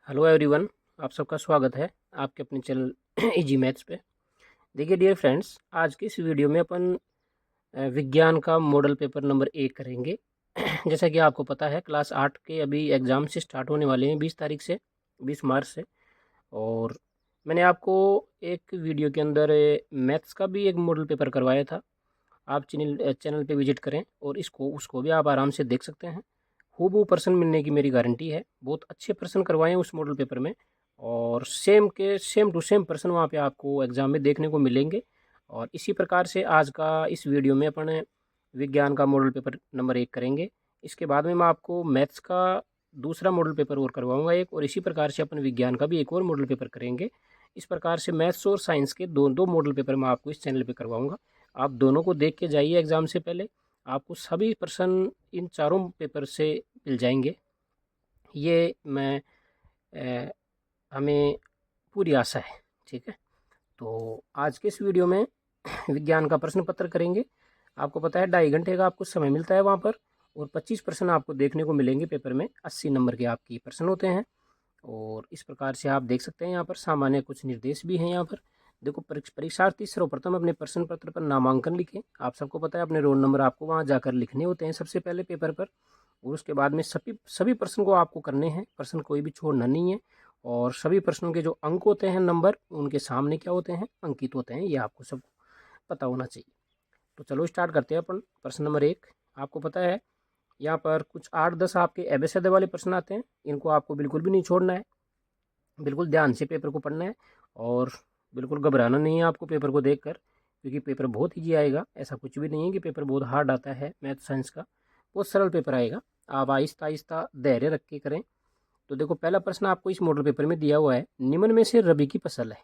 Hello everyone, आप सबका स्वागत है आपके अपने चैनल इजी मैथ्स पे। देखिए डियर फ्रेंड्स, आज की इस वीडियो में अपन विज्ञान का मॉडल पेपर नंबर 1 करेंगे। जैसा कि आपको पता है, क्लास 8 के अभी एग्ज़ाम से स्टार्ट होने वाले हैं 20 तारीख से, 20 मार्च से। और मैंने आपको एक वीडियो के अंदर मैथ्स का भी एक मॉडल पेपर करवाया था। आप चैनल पे विजिट करें और उसको भी आप आराम से देख सकते हैं। हूबहू पर्सन मिलने की मेरी गारंटी है। बहुत अच्छे पर्सन करवाए हैं उस मॉडल पेपर में, और सेम टू सेम पर्सन वहाँ पे आपको एग्ज़ाम में देखने को मिलेंगे। और इसी प्रकार से आज का इस वीडियो में अपन विज्ञान का मॉडल पेपर नंबर 1 करेंगे। इसके बाद में मैं आपको मैथ्स का दूसरा मॉडल पेपर और करवाऊंगा एक, और इसी प्रकार से अपन विज्ञान का भी एक और मॉडल पेपर करेंगे। इस प्रकार से मैथ्स और साइंस के दो दो मॉडल पेपर मैं आपको इस चैनल पर करवाऊँगा। आप दोनों को देख के जाइए एग्ज़ाम से पहले, आपको सभी प्रश्न इन चारों पेपर से मिल जाएंगे। ये मैं हमें पूरी आशा है। ठीक है, तो आज के इस वीडियो में विज्ञान का प्रश्न पत्र करेंगे। आपको पता है 2.5 घंटे का आपको समय मिलता है वहाँ पर, और 25 प्रश्न आपको देखने को मिलेंगे पेपर में। 80 नंबर के आपके प्रश्न होते हैं, और इस प्रकार से आप देख सकते हैं यहाँ पर सामान्य कुछ निर्देश भी हैं। यहाँ पर देखो, परीक्षार्थी सर्वप्रथम अपने प्रश्न पत्र पर नामांकन लिखें। आप सबको पता है अपने रोल नंबर आपको वहाँ जाकर लिखने होते हैं सबसे पहले पेपर पर, और उसके बाद में सभी प्रश्न को आपको करने हैं। प्रश्न कोई भी छोड़ना नहीं है, और सभी प्रश्नों के जो अंक होते हैं, नंबर, उनके सामने क्या होते हैं, अंकित होते हैं। ये आपको सबको पता होना चाहिए। तो चलो स्टार्ट करते हैं अपन। प्रश्न नंबर 1, आपको पता है यहाँ पर कुछ 8-10 आपके एबेसैडे वाले प्रश्न आते हैं। इनको आपको बिल्कुल भी नहीं छोड़ना है, बिल्कुल ध्यान से पेपर को पढ़ना है, और बिल्कुल घबराना नहीं है आपको पेपर को देखकर, क्योंकि पेपर बहुत ईजी आएगा। ऐसा कुछ भी नहीं है कि पेपर बहुत हार्ड आता है। मैथ साइंस का बहुत सरल पेपर आएगा। आप आहिस्ता आहिस्ता धैर्य रख के करें। तो देखो, पहला प्रश्न आपको इस मॉडल पेपर में दिया हुआ है, निम्न में से रबी की फसल है।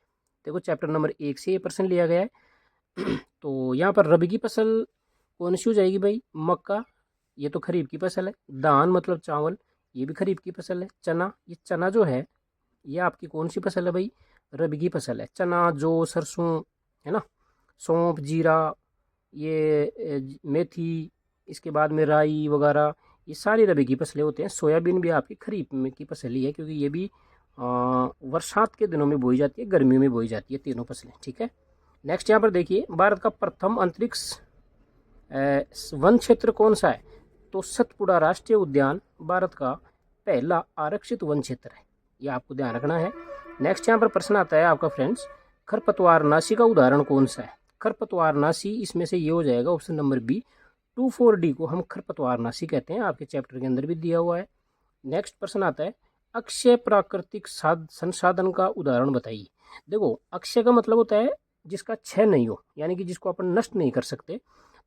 देखो, चैप्टर नंबर 1 से ये प्रश्न लिया गया है। तो यहाँ पर रबी की फसल कौन सी हो जाएगी भाई? मक्का, ये तो खरीफ की फसल है। धान मतलब चावल, ये भी खरीफ की फसल है। चना, ये चना जो है ये आपकी कौन सी फसल है भाई? रबी की फसल है। चना, जौ, सरसों, है ना, सौंफ, जीरा, ये मेथी, इसके बाद में राई वगैरह, ये सारी रबी की फसलें होते हैं। सोयाबीन भी आपकी खरीफ में की फसल ही है, क्योंकि ये भी बरसात के दिनों में बोई जाती है, गर्मियों में बोई जाती है, तीनों फसलें। ठीक है, नेक्स्ट यहाँ पर देखिए, भारत का प्रथम अंतरिक्ष वन क्षेत्र कौन सा है? तो सतपुड़ा राष्ट्रीय उद्यान भारत का पहला आरक्षित वन क्षेत्र है। ये आपको ध्यान रखना है। नेक्स्ट यहाँ पर प्रश्न आता है आपका फ्रेंड्स, खरपतवारनाशी का उदाहरण कौन सा है? खरपतवारनाशी, इसमें से ये हो जाएगा ऑप्शन नंबर बी, 2,4-D को हम खरपतवारनाशी कहते हैं। आपके चैप्टर के अंदर भी दिया हुआ है। नेक्स्ट प्रश्न आता है, अक्षय प्राकृतिक संसाधन का उदाहरण बताइए। देखो, अक्षय का मतलब होता है जिसका क्षय नहीं हो, यानी कि जिसको अपन नष्ट नहीं कर सकते।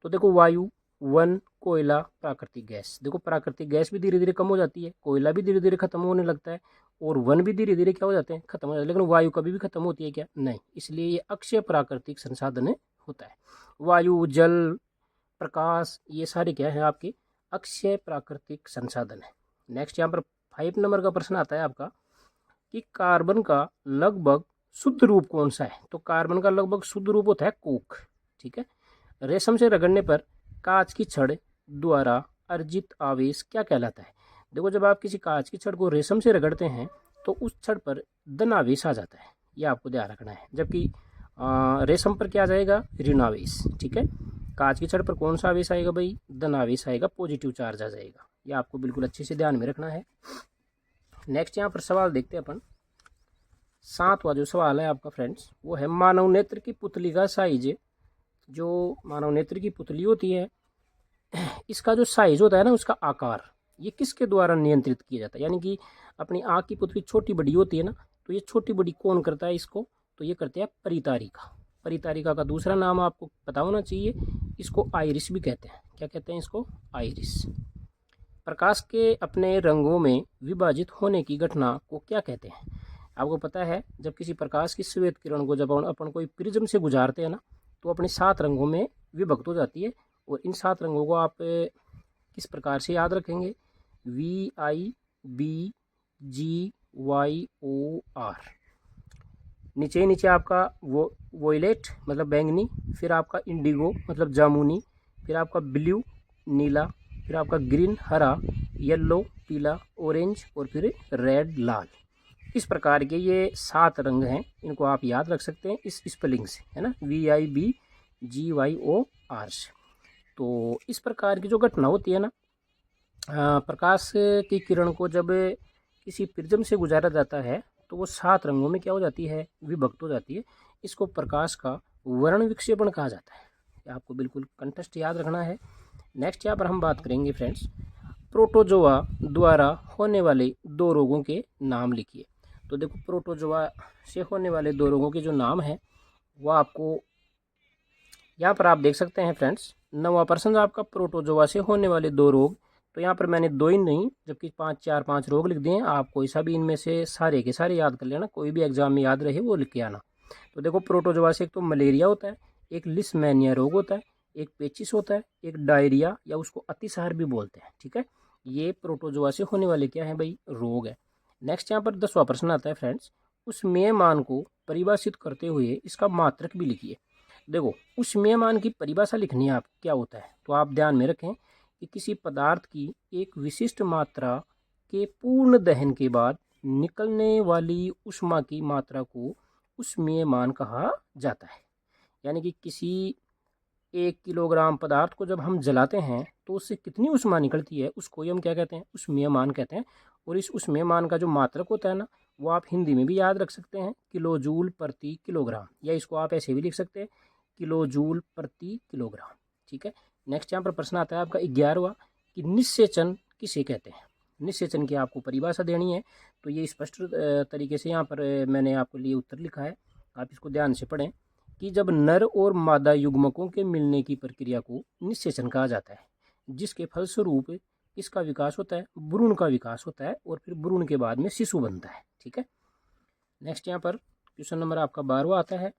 तो देखो, वायु, वन, कोयला, प्राकृतिक गैस। देखो, प्राकृतिक गैस भी धीरे धीरे कम हो जाती है, कोयला भी धीरे धीरे खत्म होने लगता है, और वन भी धीरे धीरे क्या हो जाते हैं, खत्म हो जाते हैं। लेकिन वायु कभी भी खत्म होती है क्या? नहीं। इसलिए ये अक्षय प्राकृतिक संसाधन होता है। वायु, जल, प्रकाश, ये सारे क्या है आपके अक्षय प्राकृतिक संसाधन है। नेक्स्ट यहाँ पर 5 नंबर का प्रश्न आता है आपका कि कार्बन का लगभग शुद्ध रूप कौन सा है? तो कार्बन का लगभग शुद्ध रूप होता है कोक। ठीक है, रेशम से रगड़ने पर कांच की छड़ द्वारा अर्जित आवेश क्या कहलाता है? देखो, जब आप किसी कांच की छड़ को रेशम से रगड़ते हैं तो उस छड़ पर धन आवेश आ जाता है। ये आपको ध्यान रखना है। जबकि रेशम पर क्या आ जाएगा? ऋण आवेश। ठीक है, कांच की छड़ पर कौन सा आवेश आएगा भाई? धन आवेश आएगा, पॉजिटिव चार्ज आ जाएगा। ये आपको बिल्कुल अच्छे से ध्यान में रखना है। नेक्स्ट यहाँ पर सवाल देखते हैं अपन। 7वां जो सवाल है आपका फ्रेंड्स, वो है मानव नेत्र की पुतली का साइज। जो मानव नेत्र की पुतली होती है, इसका जो साइज होता है ना, उसका आकार, ये किसके द्वारा नियंत्रित किया जाता है? यानी कि अपनी आँख की पुतली छोटी बड़ी होती है ना, तो ये छोटी बड़ी कौन करता है इसको? तो ये करते हैं परितारिका। परितारिका का दूसरा नाम आपको पता होना चाहिए, इसको आइरिस भी कहते हैं। क्या कहते हैं इसको? आइरिस। प्रकाश के अपने रंगों में विभाजित होने की घटना को क्या कहते हैं? आपको पता है, जब किसी प्रकाश की श्वेत किरण को जब अपन कोई प्रिज्म से गुजारते हैं ना, तो अपने 7 रंगों में विभक्त हो जाती है। और इन 7 रंगों को आप किस प्रकार से याद रखेंगे? VIBGYOR। नीचे नीचे आपका वो वोयलेट मतलब बैंगनी, फिर आपका इंडिगो मतलब जामुनी, फिर आपका ब्लू नीला, फिर आपका ग्रीन हरा, येलो पीला, ऑरेंज, और फिर रेड लाल। इस प्रकार के ये 7 रंग हैं, इनको आप याद रख सकते हैं इस स्पेलिंग से, है ना, VIBGYOR से। तो इस प्रकार की जो घटना होती है ना, प्रकाश की किरण को जब किसी प्रिज्म से गुजारा जाता है तो वो 7 रंगों में क्या हो जाती है, विभक्त हो जाती है। इसको प्रकाश का वर्ण विक्षेपण कहा जाता है। आपको बिल्कुल कंटेस्ट याद रखना है। नेक्स्ट यहाँ पर हम बात करेंगे फ्रेंड्स, प्रोटोजोआ द्वारा होने वाले 2 रोगों के नाम लिखिए। तो देखो, प्रोटोजोआ से होने वाले 2 रोगों के जो नाम हैं वो आपको यहाँ पर आप देख सकते हैं फ्रेंड्स। 9वां प्रश्न आपका, प्रोटोजोआ से होने वाले 2 रोग। तो यहाँ पर मैंने 2 ही नहीं जबकि 5 रोग लिख दिए हैं। आप कोई सा भी इनमें से सारे के सारे याद कर लेना, कोई भी एग्जाम में याद रहे वो लिख के आना। तो देखो, प्रोटोजोआ से एक तो मलेरिया होता है, एक लिस्मेनिया रोग होता है, एक पेचिस होता है, एक डायरिया या उसको अतिसार भी बोलते हैं। ठीक है, ये प्रोटोजोआ से होने वाले क्या है भाई, रोग है। नेक्स्ट यहाँ पर 10वां प्रश्न आता है फ्रेंड्स, उस मेयमान को परिभाषित करते हुए इसका मात्रक भी लिखिए। देखो, उस मेयमान की परिभाषा लिखनी है आप, क्या होता है। तो आप ध्यान में रखें कि किसी पदार्थ की एक विशिष्ट मात्रा के पूर्ण दहन के बाद निकलने वाली ऊष्मा की मात्रा को उस मेयमान कहा जाता है। यानी कि किसी 1 किलोग्राम पदार्थ को जब हम जलाते हैं तो उससे कितनी ऊष्मा निकलती है, उसको ही हम क्या कहते हैं, ऊष्मीयमान कहते हैं। और इस ऊष्मीयमान का जो मात्रक होता है ना, वो आप हिंदी में भी याद रख सकते हैं, किलोजूल प्रति किलोग्राम, या इसको आप ऐसे भी लिख सकते हैं, किलोजूल प्रति किलोग्राम। ठीक है। नेक्स्ट यहाँ पर प्रश्न आता है आपका 11वां, कि निषेचन किसे कहते हैं। निषेचन की आपको परिभाषा देनी है। तो ये स्पष्ट तरीके से यहाँ पर मैंने आपके लिए उत्तर लिखा है, आप इसको ध्यान से पढ़ें, कि जब नर और मादा युग्मकों के मिलने की प्रक्रिया को निषेचन कहा जाता है, जिसके फलस्वरूप इसका विकास होता है, भ्रूण का विकास होता है, और फिर भ्रूण के बाद में शिशु बनता है। ठीक है। नेक्स्ट यहाँ पर क्वेश्चन नंबर आपका 12वां आता है।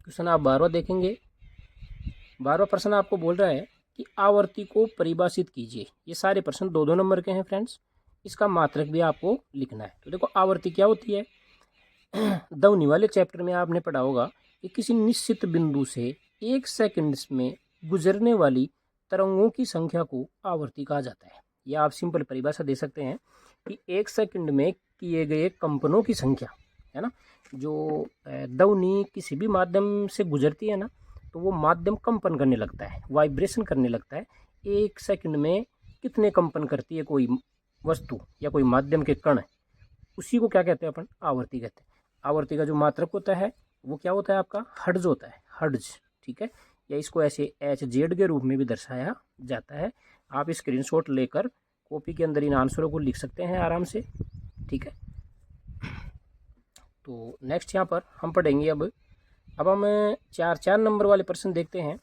क्वेश्चन आप 12वां देखेंगे। 12वां प्रश्न आपको बोल रहा है कि आवर्ती को परिभाषित कीजिए। ये सारे प्रश्न 2-2 नंबर के हैं फ्रेंड्स। इसका मात्रक भी आपको लिखना है। तो देखो, आवर्ती क्या होती है, ध्वनि वाले चैप्टर में आपने पढ़ा होगा कि किसी निश्चित बिंदु से 1 सेकंड में गुजरने वाली तरंगों की संख्या को आवर्ती कहा जाता है। या आप सिंपल परिभाषा दे सकते हैं कि 1 सेकंड में किए गए कंपनों की संख्या, है ना। जो ध्वनि किसी भी माध्यम से गुजरती है ना, तो वो माध्यम कंपन करने लगता है, वाइब्रेशन करने लगता है। 1 सेकंड में कितने कंपन करती है कोई वस्तु या कोई माध्यम के कण, उसी को क्या कहते हैं अपन, आवर्ती कहते हैं। आवर्ती का जो मात्रक होता है वो क्या होता है आपका, हर्ट्ज होता है, हर्ट्ज। ठीक है। या इसको ऐसे HZ के रूप में भी दर्शाया जाता है। आप स्क्रीनशॉट लेकर कॉपी के अंदर इन आंसरों को लिख सकते हैं आराम से। ठीक है। तो नेक्स्ट यहाँ पर हम पढ़ेंगे अब हम 4 नंबर वाले प्रश्न देखते हैं।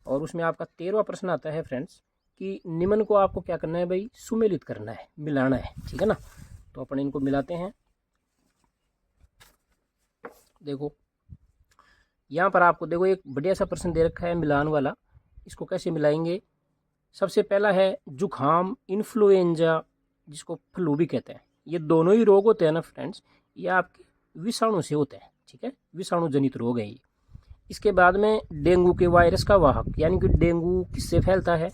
और उसमें आपका 13वां प्रश्न आता है फ्रेंड्स, कि निम्न को आपको क्या करना है भाई, सुमेलित करना है, मिलाना है। ठीक है ना। तो अपन इनको मिलाते हैं। देखो, यहाँ पर आपको देखो एक बढ़िया सा प्रश्न दे रखा है मिलान वाला। इसको कैसे मिलाएंगे। सबसे पहला है जुखाम, इन्फ्लुएंजा, जिसको फ्लू भी कहते हैं। ये दोनों ही रोग होते हैं ना फ्रेंड्स, ये आपके विषाणु से होते हैं। ठीक है, विषाणु जनित रोग है ये। इसके बाद में डेंगू के वायरस का वाहक, यानी कि डेंगू किससे फैलता है।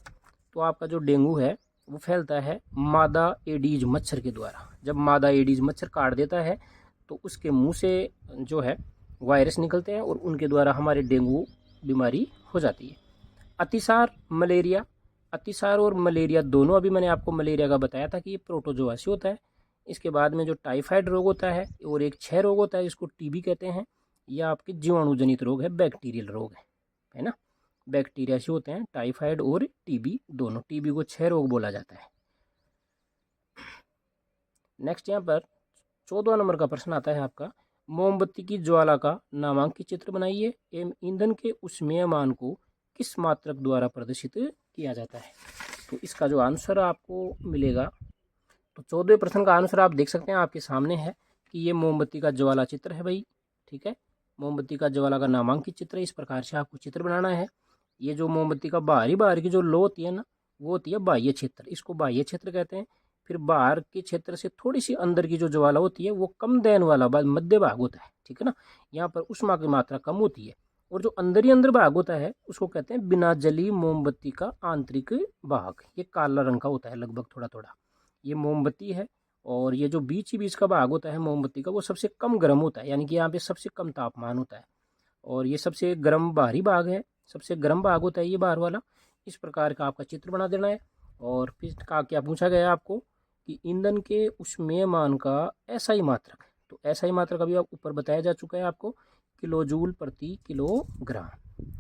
तो आपका जो डेंगू है वो फैलता है मादा एडीज मच्छर के द्वारा। जब मादा एडीज मच्छर काट देता है तो उसके मुंह से जो है वायरस निकलते हैं और उनके द्वारा हमारे डेंगू बीमारी हो जाती है। अतिसार, मलेरिया, अतिसार और मलेरिया दोनों, अभी मैंने आपको मलेरिया का बताया था कि ये प्रोटोजोआ से होता है। इसके बाद में जो टाइफाइड रोग होता है और एक क्षय रोग होता है जिसको टीबी कहते हैं। यह आपके जीवाणु जनित रोग है, बैक्टीरियल रोग है ना। बैक्टीरिया से होते हैं टाइफाइड और टीबी दोनों। टीबी को क्षय रोग बोला जाता है। नेक्स्ट यहाँ पर 14वां नंबर का प्रश्न आता है आपका, मोमबत्ती की ज्वाला का नामांकित चित्र बनाइए एवं ईंधन के ऊष्मीयमान को किस मात्रक द्वारा प्रदर्शित किया जाता है। तो इसका जो आंसर आपको मिलेगा, तो 14वें प्रश्न का आंसर आप देख सकते हैं आपके सामने है कि ये मोमबत्ती का ज्वाला चित्र है भाई। ठीक है, मोमबत्ती का ज्वाला का नामांकित चित्र, इस प्रकार से आपको चित्र बनाना है। ये जो मोमबत्ती का बाहर की जो लो होती है ना, वो होती है बाह्य क्षेत्र, इसको बाह्य क्षेत्र कहते हैं। फिर बाहर के क्षेत्र से थोड़ी सी अंदर की जो ज्वाला होती है वो कम दहन वाला मध्य भाग होता है। ठीक है ना, यहाँ पर ऊष्मा की मात्रा कम होती है। और जो अंदर ही अंदर भाग होता है उसको कहते हैं बिना जली मोमबत्ती का आंतरिक भाग। ये काला रंग का होता है लगभग थोड़ा थोड़ा। ये मोमबत्ती है, और ये जो बीच ही बीच का भाग होता है मोमबत्ती का वो सबसे कम गर्म होता है, यानी कि यहाँ पे सबसे कम तापमान होता है, और ये सबसे गर्म बाहरी भाग है, सबसे गर्म भाग होता है ये बाहर वाला। इस प्रकार का आपका चित्र बना देना है। और फिर का क्या पूछा गया आपको कि ईंधन के ऊष्मीयमान का एसआई मात्रक, तो एसआई मात्रक अभी आप ऊपर बताया जा चुका है आपको, किलोजूल प्रति किलोग्राम,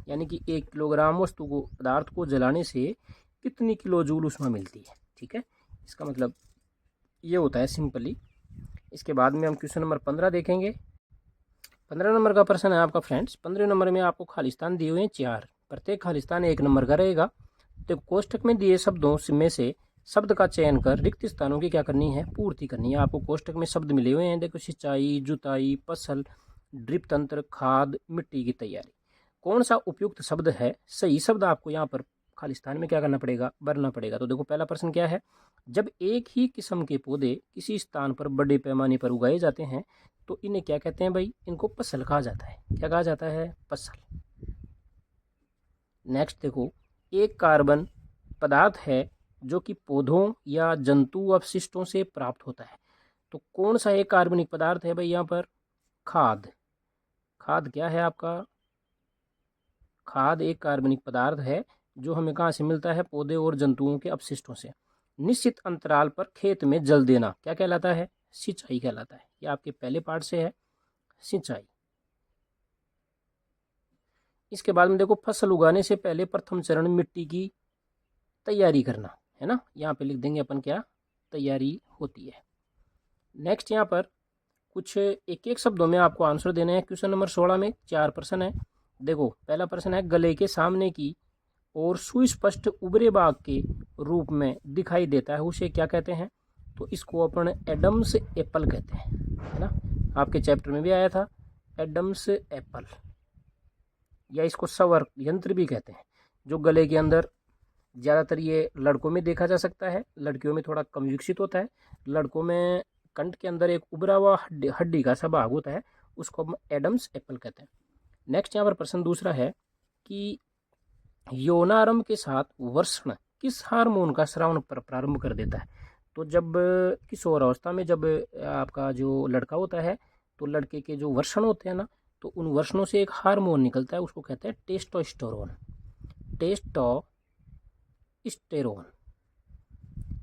यानी कि 1 किलोग्राम वस्तु को पदार्थ को जलाने से कितनी किलोजूल ऊष्मा मिलती है। ठीक है, इसका मतलब ये होता है सिंपली। इसके बाद में हम क्वेश्चन नंबर 15 देखेंगे। 15 नंबर का प्रश्न है आपका फ्रेंड्स। 15 नंबर में आपको खालिस्तान दिए हुए हैं 4, प्रत्येक खालिस्तान 1 नंबर का रहेगा। तो कोष्टक में दिए शब्दों में से शब्द का चयन कर रिक्त स्थानों की क्या करनी है, पूर्ति करनी है। आपको कोष्टक में शब्द मिले हुए हैं, देखो सिंचाई, जुताई, फसल, ड्रिप तंत्र, खाद, मिट्टी की तैयारी। कौन सा उपयुक्त शब्द है, सही शब्द आपको यहाँ पर खालिस्तान में क्या करना पड़ेगा, भरना पड़ेगा। तो देखो पहला प्रश्न क्या है, जब एक ही किस्म के पौधे किसी स्थान पर बड़े पैमाने पर उगाए जाते हैं तो इन्हें क्या कहते हैं भाई, इनको फसल कहा जाता है। क्या कहा जाता है, फसल। नेक्स्ट देखो, एक कार्बन पदार्थ है जो कि पौधों या जंतु अपशिष्टों से प्राप्त होता है। तो कौन सा एक कार्बनिक पदार्थ है भाई यहाँ पर, खाद। खाद क्या है आपका, खाद एक कार्बनिक पदार्थ है जो हमें कहाँ से मिलता है, पौधे और जंतुओं के अपशिष्टों से। निश्चित अंतराल पर खेत में जल देना क्या कहलाता है, सिंचाई कहलाता है। ये आपके पहले पार्ट से है, सिंचाई। इसके बाद में देखो, फसल उगाने से पहले प्रथम चरण मिट्टी की तैयारी करना है ना, यहाँ पे लिख देंगे अपन क्या तैयारी होती है। नेक्स्ट यहाँ पर कुछ एक एक शब्दों में आपको आंसर देने हैं। क्वेश्चन नंबर 16 में 4 प्रश्न है। देखो पहला प्रश्न है, गले के सामने की और सुस्पष्ट उभरे भाग के रूप में दिखाई देता है उसे क्या कहते हैं। तो इसको अपन एडम्स एप्पल कहते हैं, है ना, आपके चैप्टर में भी आया था एडम्स एप्पल, या इसको स्वर यंत्र भी कहते हैं। जो गले के अंदर ज़्यादातर ये लड़कों में देखा जा सकता है, लड़कियों में थोड़ा कम विकसित होता है। लड़कों में कंठ के अंदर एक उभरा हुआ हड्डी का सा भाग होता है, उसको हम एडम्स एप्पल कहते हैं। नेक्स्ट यहाँ पर प्रश्न दूसरा है कि यौनारंभ के साथ वर्षण किस हार्मोन का स्राव प्रारंभ कर देता है। तो जब किशोर अवस्था में जब आपका जो लड़का होता है तो लड़के के जो वर्षण होते हैं ना, तो उन वर्षणों से एक हार्मोन निकलता है, उसको कहते हैं टेस्टोस्टेरोन। टेस्टोस्टेरोन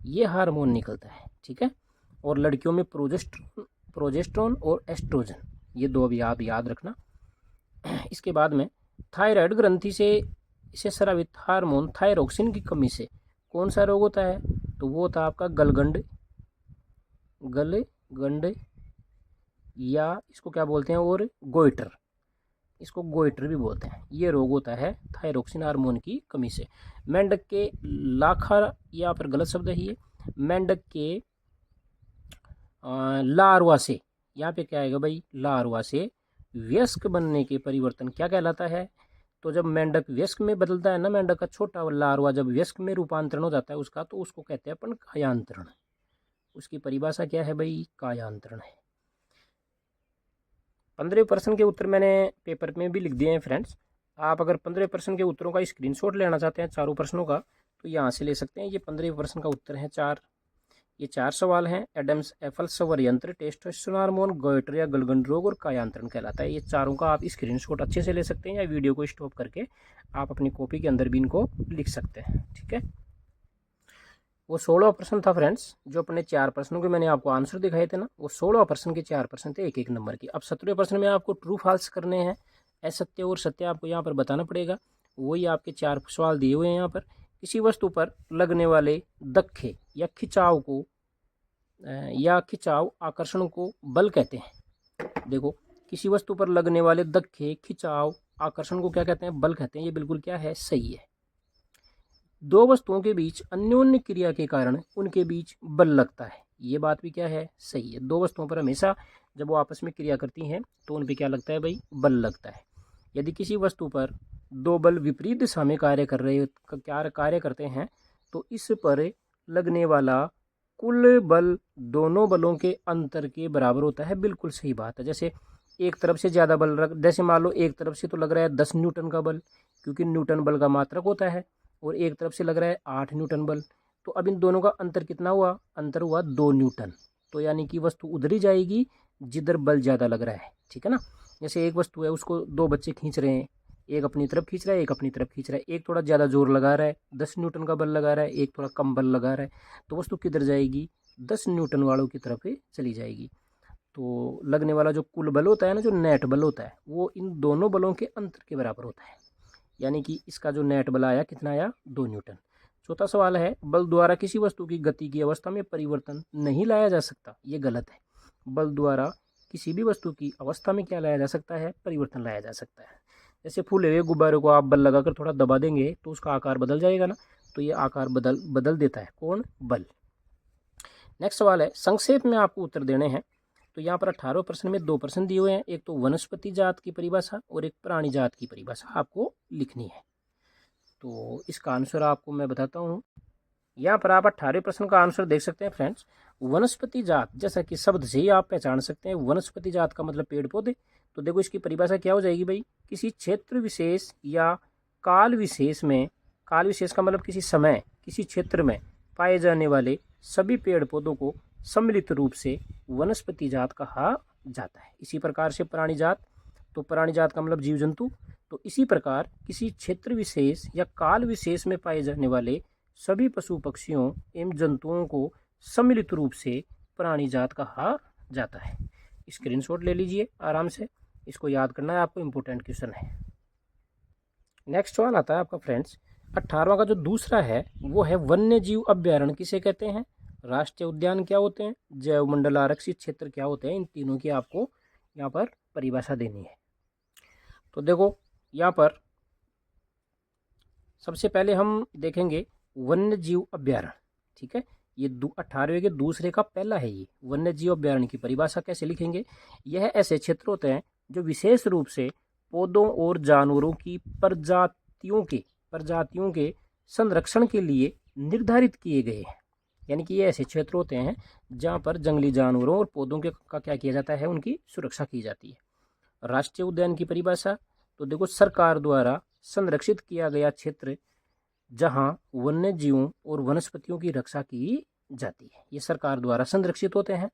ये हार्मोन निकलता है, ठीक है। और लड़कियों में प्रोजेस्टेरोन और एस्ट्रोजन, ये दो भी आप याद रखना। इसके बाद में थायराइड ग्रंथि से स्रावित हार्मोन थायरोक्सिन की कमी से कौन सा रोग होता है। तो वो होता है आपका गलगंड, या इसको क्या बोलते हैं, और गोइटर, इसको गोइटर भी बोलते हैं। ये रोग होता है थायरोक्सिन हार्मोन की कमी से। मेंढक के लाखा, यहाँ पर गलत शब्द है ये, मेंढक के लार्वा से, यहाँ पे क्या आएगा भाई, लार्वा से वयस्क बनने के परिवर्तन क्या कहलाता है। तो जब मेंढक वयस्क में बदलता है ना, मेंढक का छोटा लार्वा जब वयस्क में रूपांतरण हो जाता है उसका, तो उसको कहते हैं अपन कायांतरण। उसकी परिभाषा क्या है भाई, कायांतरण है। 15 प्रश्न के उत्तर मैंने पेपर में भी लिख दिए हैं फ्रेंड्स। आप अगर 15 प्रश्न के उत्तरों का स्क्रीनशॉट लेना चाहते हैं चारों प्रश्नों का, तो यहाँ से ले सकते हैं। ये 15 प्रश्न का उत्तर है 4। ये 4 सवाल हैं। एडम्स एप्पल स्वर यंत्र, टेस्टोस्टेरोन हार्मोन, गोइटर या गलगंड रोग और कायांतरण कहलाता है। ये चारों का आप स्क्रीनशॉट अच्छे से ले सकते हैं, या वीडियो को स्टॉप करके आप अपनी कॉपी के अंदर भी इनको लिख सकते हैं, ठीक है। वो 16 प्रश्न था फ्रेंड्स, जो अपने 4 प्रश्नों के मैंने आपको आंसर दिखाए थे ना, वो 16 प्रश्न के 4 प्रश्न थे 1-1 नंबर की। अब 17वें प्रश्न में आपको ट्रू फॉल्स करने हैं, असत्य और सत्य आपको यहाँ पर बताना पड़ेगा। वही आपके 4 सवाल दिए हुए हैं यहाँ पर। किसी वस्तु पर लगने वाले धक्के या खिंचाव को आकर्षण को बल कहते हैं। देखो, किसी वस्तु पर लगने वाले धक्के, खिंचाव, आकर्षण को क्या कहते हैं, बल कहते हैं। ये बिल्कुल क्या है, सही है। दो वस्तुओं के बीच अन्योन्य क्रिया के कारण उनके बीच बल लगता है, ये बात भी क्या है, सही है। दो वस्तुओं पर हमेशा जब वो आपस में क्रिया करती हैं तो उन पर क्या लगता है भाई, बल लगता है। यदि किसी वस्तु पर दो बल विपरीत दिशा में कार्य करते हैं तो इस पर लगने वाला कुल बल दोनों बलों के अंतर के बराबर होता है। बिल्कुल सही बात है। जैसे एक तरफ से ज़्यादा बल जैसे मान लो एक तरफ से तो लग रहा है 10 न्यूटन का बल, क्योंकि न्यूटन बल का मात्रक होता है, और एक तरफ से लग रहा है 8 न्यूटन बल, तो अब इन दोनों का अंतर कितना हुआ, अंतर हुआ 2 न्यूटन। तो यानी कि वस्तु उधर ही जाएगी जिधर बल ज़्यादा लग रहा है, ठीक है ना। जैसे एक वस्तु है, उसको 2 बच्चे खींच रहे हैं, एक अपनी तरफ खींच रहा है, एक अपनी तरफ खींच रहा है। एक थोड़ा ज़्यादा जोर लगा रहा है, 10 न्यूटन का बल लगा रहा है, एक थोड़ा कम बल लगा रहा है, तो वस्तु किधर जाएगी, 10 न्यूटन वालों की तरफ चली जाएगी। तो लगने वाला जो कुल बल होता है ना, जो नेट बल होता है, वो इन दोनों बलों के अंतर के बराबर होता है। यानी कि इसका जो नेट बल आया कितना आया, 2 न्यूटन। चौथा सवाल है, बल द्वारा किसी वस्तु की गति की अवस्था में परिवर्तन नहीं लाया जा सकता। ये गलत है। बल द्वारा किसी भी वस्तु की अवस्था में क्या लाया जा सकता है, परिवर्तन लाया जा सकता है। जैसे फूले हुए गुब्बारे को आप बल लगाकर थोड़ा दबा देंगे तो उसका आकार बदल जाएगा ना, तो ये आकार बदल देता है कौन, बल। नेक्स्ट सवाल है, संक्षेप में आपको उत्तर देने हैं। तो यहाँ पर 18 प्रश्न में 2 प्रश्न दिए हुए हैं, एक तो वनस्पति जात की परिभाषा और एक प्राणी जात की परिभाषा आपको लिखनी है। तो इसका आंसर आपको मैं बताता हूँ। यहाँ पर आप 18 प्रश्न का आंसर देख सकते हैं फ्रेंड्स। वनस्पति जात, जैसा कि शब्द से ही आप पहचान सकते हैं, वनस्पति जात का मतलब पेड़ पौधे। तो देखो इसकी परिभाषा क्या हो जाएगी भाई, किसी क्षेत्र विशेष या काल विशेष में, काल विशेष का मतलब किसी समय, किसी क्षेत्र में पाए जाने वाले सभी पेड़ पौधों को सम्मिलित रूप से वनस्पति जात कहा जाता है। इसी प्रकार से प्राणी जात, तो प्राणी जात का मतलब जीव जंतु। तो इसी प्रकार किसी क्षेत्र विशेष या काल विशेष में पाए जाने वाले सभी पशु पक्षियों एवं जंतुओं को सम्मिलित रूप से प्राणी जात कहा जाता है। स्क्रीनशॉट ले लीजिए आराम से, इसको याद करना है आपको, इम्पोर्टेंट क्वेश्चन है। नेक्स्ट सवाल आता है आपका फ्रेंड्स, 18वां का जो दूसरा है वो है वन्य जीव अभ्यारण्य किसे कहते हैं, राष्ट्रीय उद्यान क्या होते हैं, जैव मंडल आरक्षित क्षेत्र क्या होते हैं। इन तीनों की आपको यहाँ पर परिभाषा देनी है। तो देखो यहाँ पर सबसे पहले हम देखेंगे वन्य जीव अभ्यारण्य, ठीक है। ये 18वें के दूसरे का पहला है। ये वन्य जीव अभ्यारण्य की परिभाषा कैसे लिखेंगे, यह ऐसे क्षेत्र होते हैं जो विशेष रूप से पौधों और जानवरों की प्रजातियों के संरक्षण के लिए निर्धारित किए गए हैं। यानी कि ये ऐसे क्षेत्र होते हैं जहाँ पर जंगली जानवरों और पौधों के का क्या किया जाता है, उनकी सुरक्षा की जाती है। राष्ट्रीय उद्यान की परिभाषा, तो देखो सरकार द्वारा संरक्षित किया गया क्षेत्र जहां वन्य जीवों और वनस्पतियों की रक्षा की जाती है, ये सरकार द्वारा संरक्षित होते हैं।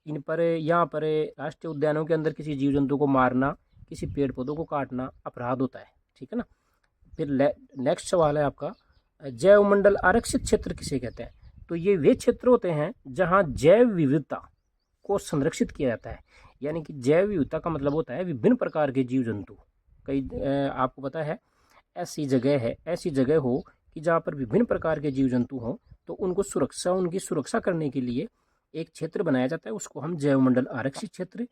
इन पर यहाँ पर राष्ट्रीय उद्यानों के अंदर किसी जीव जंतु को मारना, किसी पेड़ पौधों को काटना अपराध होता है, ठीक है ना। फिर नेक्स्ट सवाल है आपका, जैव मंडल आरक्षित क्षेत्र किसे कहते हैं। तो ये वे क्षेत्र होते हैं जहाँ जैव विविधता को संरक्षित किया जाता है। यानी कि जैव विविधता का मतलब होता है विभिन्न प्रकार के जीव जंतु। कई आपको पता है ऐसी जगह हो कि जहाँ पर विभिन्न प्रकार के जीव जंतु हों, तो उनकी सुरक्षा करने के लिए एक क्षेत्र बनाया जाता है, उसको हम जैव मंडल आरक्षित क्षेत्र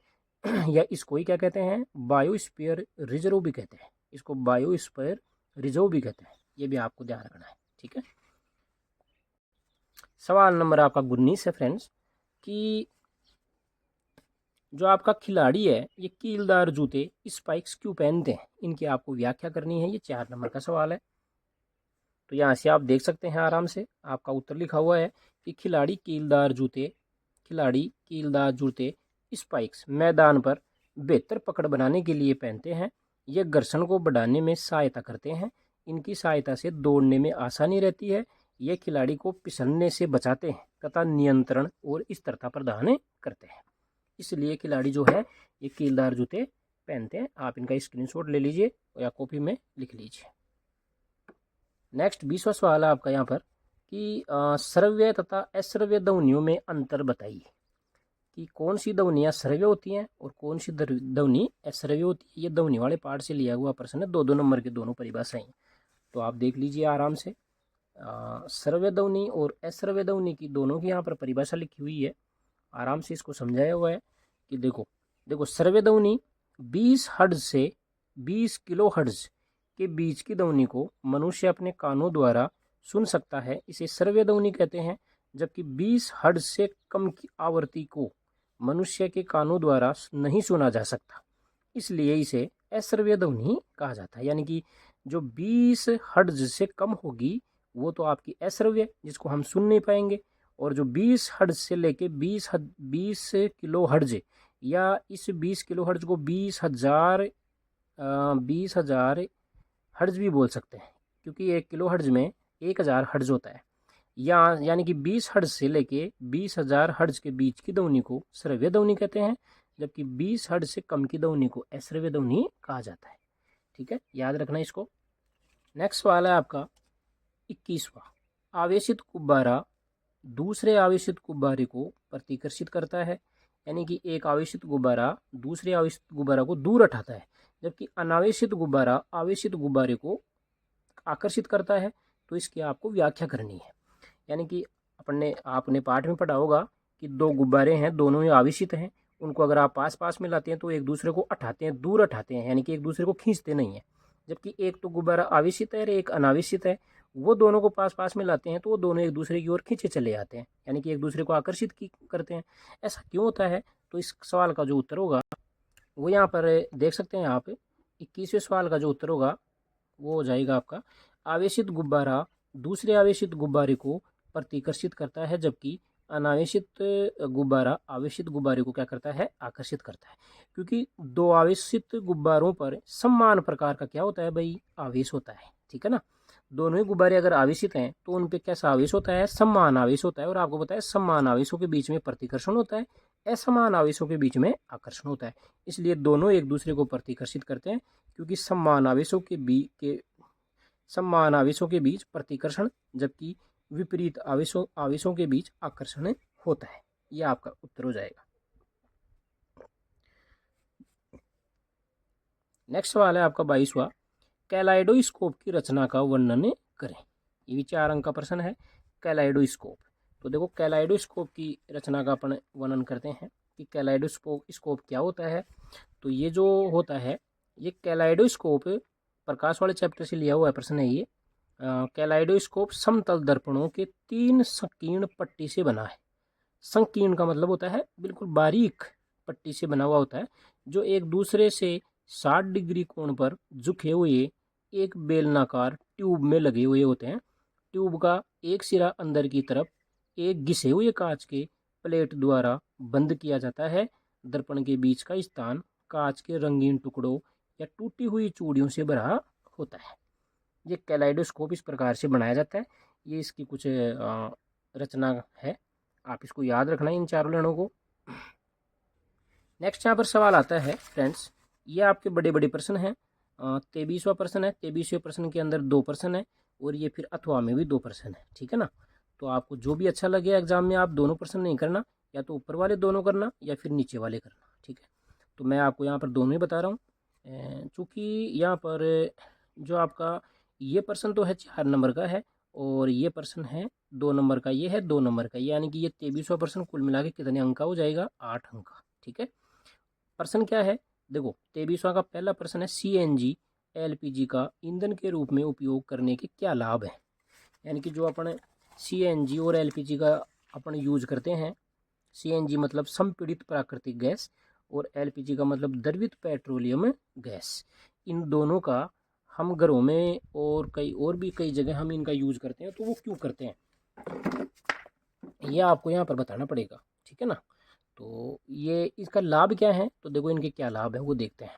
या इसको ही क्या कहते हैं, बायोस्फीयर रिजर्व भी कहते हैं। इसको बायोस्फीयर रिजर्व भी कहते हैं, ये भी आपको ध्यान रखना है, ठीक है। सवाल नंबर आपका 19 है फ्रेंड्स, कि जो आपका खिलाड़ी है ये कीलदार जूते स्पाइक्स क्यों पहनते हैं, इनकी आपको व्याख्या करनी है। ये 4 नंबर का सवाल है। तो यहाँ से आप देख सकते हैं आराम से, आपका उत्तर लिखा हुआ है कि खिलाड़ी कीलदार जूते स्पाइक्स मैदान पर बेहतर पकड़ बनाने के लिए पहनते हैं। ये घर्षण को बढ़ाने में सहायता करते हैं। इनकी सहायता से दौड़ने में आसानी रहती है। ये खिलाड़ी को फिसलने से बचाते हैं तथा नियंत्रण और स्थिरता प्रदान करते हैं। इसलिए खिलाड़ी जो है ये कीलदार जूते पहनते हैं। आप इनका स्क्रीनशॉट ले लीजिए या कॉपी में लिख लीजिए। नेक्स्ट 20वां सवाल है आपका यहाँ पर कि श्रव्य तथा अश्रव्य ध्वनियों में अंतर बताइए, कि कौन सी ध्वनियाँ श्रव्य होती हैं और कौन सी ध्वनि अश्रव्य होती है। ये ध्वनि वाले पार्ट से लिया हुआ प्रश्न है, 2-2 नंबर के दोनों परिभाषाएं। तो आप देख लीजिए आराम से, श्रव्य ध्वनि और अश्रव्य ध्वनि की दोनों की यहाँ पर परिभाषा लिखी हुई है। आराम से इसको समझाया हुआ है कि देखो श्रव्य ध्वनि 20 हर्ट्ज से 20 किलो हर्ट्ज के बीच की ध्वनि को मनुष्य अपने कानों द्वारा सुन सकता है, इसे श्रव्य ध्वनि कहते हैं। जबकि 20 हर्ट्ज से कम की आवृत्ति को मनुष्य के कानों द्वारा नहीं सुना जा सकता, इसलिए इसे अश्रव्य ध्वनि कहा जाता है। यानी कि जो 20 हर्ट्ज से कम होगी वो तो आपकी अश्रव्य, जिसको हम सुन नहीं पाएंगे, और जो 20 हर्ट्ज से लेके 20 किलो हर्ट्ज या इस 20 किलो हर्ट्ज को 20,000 हर्ट्ज भी बोल सकते हैं, क्योंकि 1 किलो हर्ट्ज में 1000 हर्ट्ज होता है। यानी कि 20 हर्ट्ज से लेके 20,000 हर्ट्ज के बीच की ध्वनि को श्रव्य ध्वनि कहते हैं, जबकि 20 हर्ट्ज से कम की ध्वनि को अश्रव्य ध्वनि कहा जाता है। ठीक है, याद रखना इसको। नेक्स्ट सवाल है आपका 21वां। आवेशित गुब्बारा दूसरे आवेशित गुब्बारे को प्रतिकर्षित करता है, यानी कि एक आवेशित गुब्बारा दूसरे आवेशित गुब्बारा को दूर हटाता है, जबकि अनावेशित गुब्बारा आवेशित गुब्बारे को आकर्षित करता है। तो इसकी आपको व्याख्या करनी है। यानी कि आपने पाठ में पढ़ा होगा कि दो गुब्बारे हैं, दोनों ही आवेशित हैं, उनको अगर आप पास पास में लाते हैं तो एक दूसरे को हटाते हैं, दूर हटाते हैं, यानी कि एक दूसरे को खींचते नहीं है। जबकि एक तो गुब्बारा आवेशित है और एक अनावेशित है, वो दोनों को पास पास में लाते हैं तो वो दोनों एक दूसरे की ओर खींचे चले जाते हैं, यानी कि एक दूसरे को आकर्षित करते हैं। ऐसा क्यों होता है? तो इस सवाल का जो उत्तर होगा वो यहाँ पर देख सकते हैं आप। 21वें सवाल का जो उत्तर होगा वो हो जाएगा आपका, आवेशित गुब्बारा दूसरे आवेशित गुब्बारे को प्रतिकर्षित करता है, जबकि अनावेशित गुब्बारा आवेशित गुब्बारे को क्या करता है? आकर्षित करता है। क्योंकि दो आवेशित गुब्बारों पर समान प्रकार का क्या होता है भाई? आवेश होता है। ठीक है ना, दोनों ही गुब्बारे अगर आवेशित हैं तो उन पे कैसा आवेश होता है? समान आवेश होता है। और आपको पता है समान आवेशों के बीच में प्रतिकर्षण होता है, असमान आवेशों के बीच में आकर्षण होता है। इसलिए दोनों एक दूसरे को प्रतिकर्षित करते हैं, क्योंकि समान आवेशों के बीच प्रतिकर्षण, जबकि विपरीत आवेशों के बीच आकर्षण होता है। यह आपका उत्तर हो जाएगा। नेक्स्ट सवाल है आपका 22वां। कैलाइडोस्कोप की रचना का वर्णन करें। ये भी 4 अंक का प्रश्न है। कैलाइडोस्कोप, तो देखो कैलाइडोस्कोप की रचना का अपन वर्णन करते हैं कि कैलाइडोस्कोप क्या होता है। तो ये जो होता है, ये कैलाइडोस्कोप प्रकाश वाले चैप्टर से लिया हुआ है प्रश्न है ये। कैलाइडोस्कोप समतल दर्पणों के 3 संकीर्ण पट्टी से बना है। संकीर्ण का मतलब होता है बिल्कुल बारीक पट्टी से बना हुआ होता है, जो एक दूसरे से 60 डिग्री कोण पर झुके हुए एक बेलनाकार ट्यूब में लगे हुए होते हैं। ट्यूब का एक सिरा अंदर की तरफ एक घिसे हुए कांच के प्लेट द्वारा बंद किया जाता है। दर्पण के बीच का स्थान कांच के रंगीन टुकड़ों या टूटी हुई चूड़ियों से भरा होता है। ये कैलाइडोस्कोप इस प्रकार से बनाया जाता है। ये इसकी कुछ रचना है, आप इसको याद रखना इन चारों लाइनों को। नेक्स्ट यहाँ पर सवाल आता है फ्रेंड्स, ये आपके बड़े बड़े प्रश्न हैं। 23वां प्रश्न है। 23वें प्रश्न के अंदर 2 प्रश्न है और ये फिर अथवा में भी 2 प्रश्न है। ठीक है ना, तो आपको जो भी अच्छा लगे एग्जाम में, आप दोनों प्रश्न नहीं करना, या तो ऊपर वाले दोनों करना या फिर नीचे वाले करना। ठीक है, तो मैं आपको यहाँ पर दोनों ही बता रहा हूँ। चूँकि यहाँ पर जो आपका ये प्रश्न तो है 4 नंबर का है और ये प्रश्न है 2 नंबर का, ये है 2 नंबर का, यानी कि ये 23वां प्रश्न कुल मिला के कितने अंक का हो जाएगा? 8 अंक का। ठीक है, प्रश्न क्या है देखो, 23वां का पहला प्रश्न है CNG LPG का ईंधन के रूप में उपयोग करने के क्या लाभ है। यानी कि जो अपन CNG और LPG का अपन यूज करते हैं, CNG मतलब संपीड़ित प्राकृतिक गैस और LPG का मतलब द्रवित पेट्रोलियम गैस, इन दोनों का हम घरों में और कई जगह हम इनका यूज करते हैं। तो वो क्यों करते हैं ये आपको यहाँ पर बताना पड़ेगा। ठीक है ना, तो ये इसका लाभ क्या है, तो देखो इनके क्या लाभ है वो देखते हैं।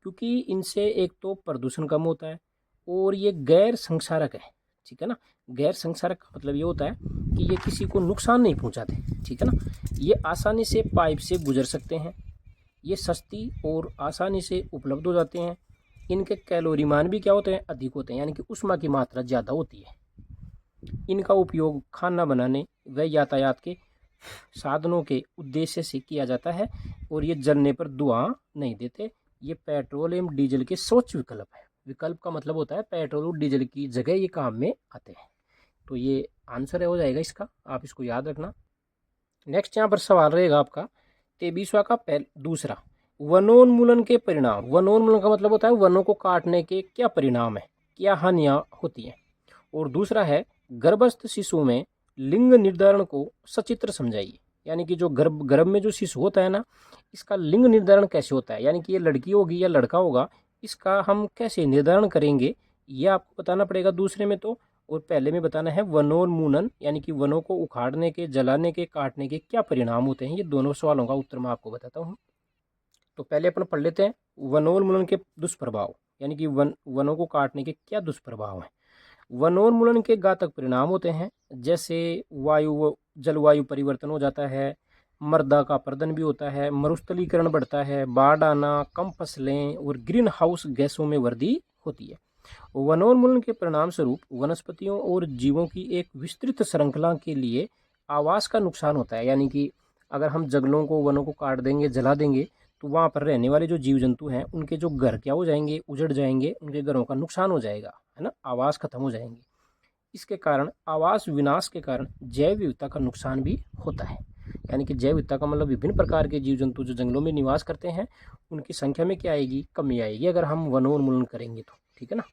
क्योंकि इनसे एक तो प्रदूषण कम होता है और ये गैर संक्षारक है। ठीक है ना, गैर संक्षारक का मतलब ये होता है कि ये किसी को नुकसान नहीं पहुंचाते। ठीक है ना, ये आसानी से पाइप से गुजर सकते हैं, ये सस्ती और आसानी से उपलब्ध हो जाते हैं। इनके कैलोरी मान भी क्या होते हैं? अधिक होते हैं, यानी कि ऊष्मा की मात्रा ज़्यादा होती है। इनका उपयोग खाना बनाने व यातायात के साधनों के उद्देश्य से किया जाता है और ये जलने पर धुआं नहीं देते। ये पेट्रोल एवं डीजल के स्वच्छ विकल्प है। विकल्प का मतलब होता है पेट्रोल और डीजल की जगह ये काम में आते हैं। तो ये आंसर हो जाएगा इसका, आप इसको याद रखना। नेक्स्ट यहाँ पर सवाल रहेगा आपका 23वां का दूसरा, वनोन्मूलन के परिणाम। वनोन्मूलन का मतलब होता है वनों को काटने के क्या परिणाम है, क्या हानियां होती हैं। और दूसरा है गर्भस्थ शिशु में लिंग निर्धारण को सचित्र समझाइए। यानी कि जो गर्भ में जो शिशु होता है ना, इसका लिंग निर्धारण कैसे होता है, यानी कि ये लड़की होगी या लड़का होगा, इसका हम कैसे निर्धारण करेंगे ये आपको बताना पड़ेगा दूसरे में तो। और पहले में बताना है वनोन्मूलन, यानी कि वनों को उखाड़ने के, जलाने के, काटने के क्या परिणाम होते हैं। ये दोनों सवालों का उत्तर मैं आपको बताता हूँ। तो पहले अपन पढ़ लेते हैं वनोन्मूलन के दुष्प्रभाव, यानी कि वनों को काटने के क्या दुष्प्रभाव हैं। वनोन्मूलन के घातक परिणाम होते हैं, जैसे जलवायु परिवर्तन हो जाता है, मृदा का अपरदन भी होता है, मरुस्थलीकरण बढ़ता है, बाढ़ आना, कम फसलें और ग्रीन हाउस गैसों में वृद्धि होती है। वनोन्मूलन के परिणाम स्वरूप वनस्पतियों और जीवों की एक विस्तृत श्रृंखला के लिए आवास का नुकसान होता है। यानी कि अगर हम जंगलों को, वनों को काट देंगे, जला देंगे, तो वहाँ पर रहने वाले जो जीव जंतु हैं उनके जो घर क्या हो जाएंगे, उजड़ जाएंगे, उनके घरों का नुकसान हो जाएगा, है ना, आवास खत्म हो जाएंगे। इसके कारण आवास विनाश के कारण जैव विविधता का नुकसान भी होता है। यानी कि जैव विविधता का मतलब विभिन्न प्रकार के जीव जंतु जो जंगलों में निवास करते हैं उनकी संख्या में क्या आएगी, कमी आएगी अगर हम वनोन्मूलन करेंगे तो, ठीक है ना।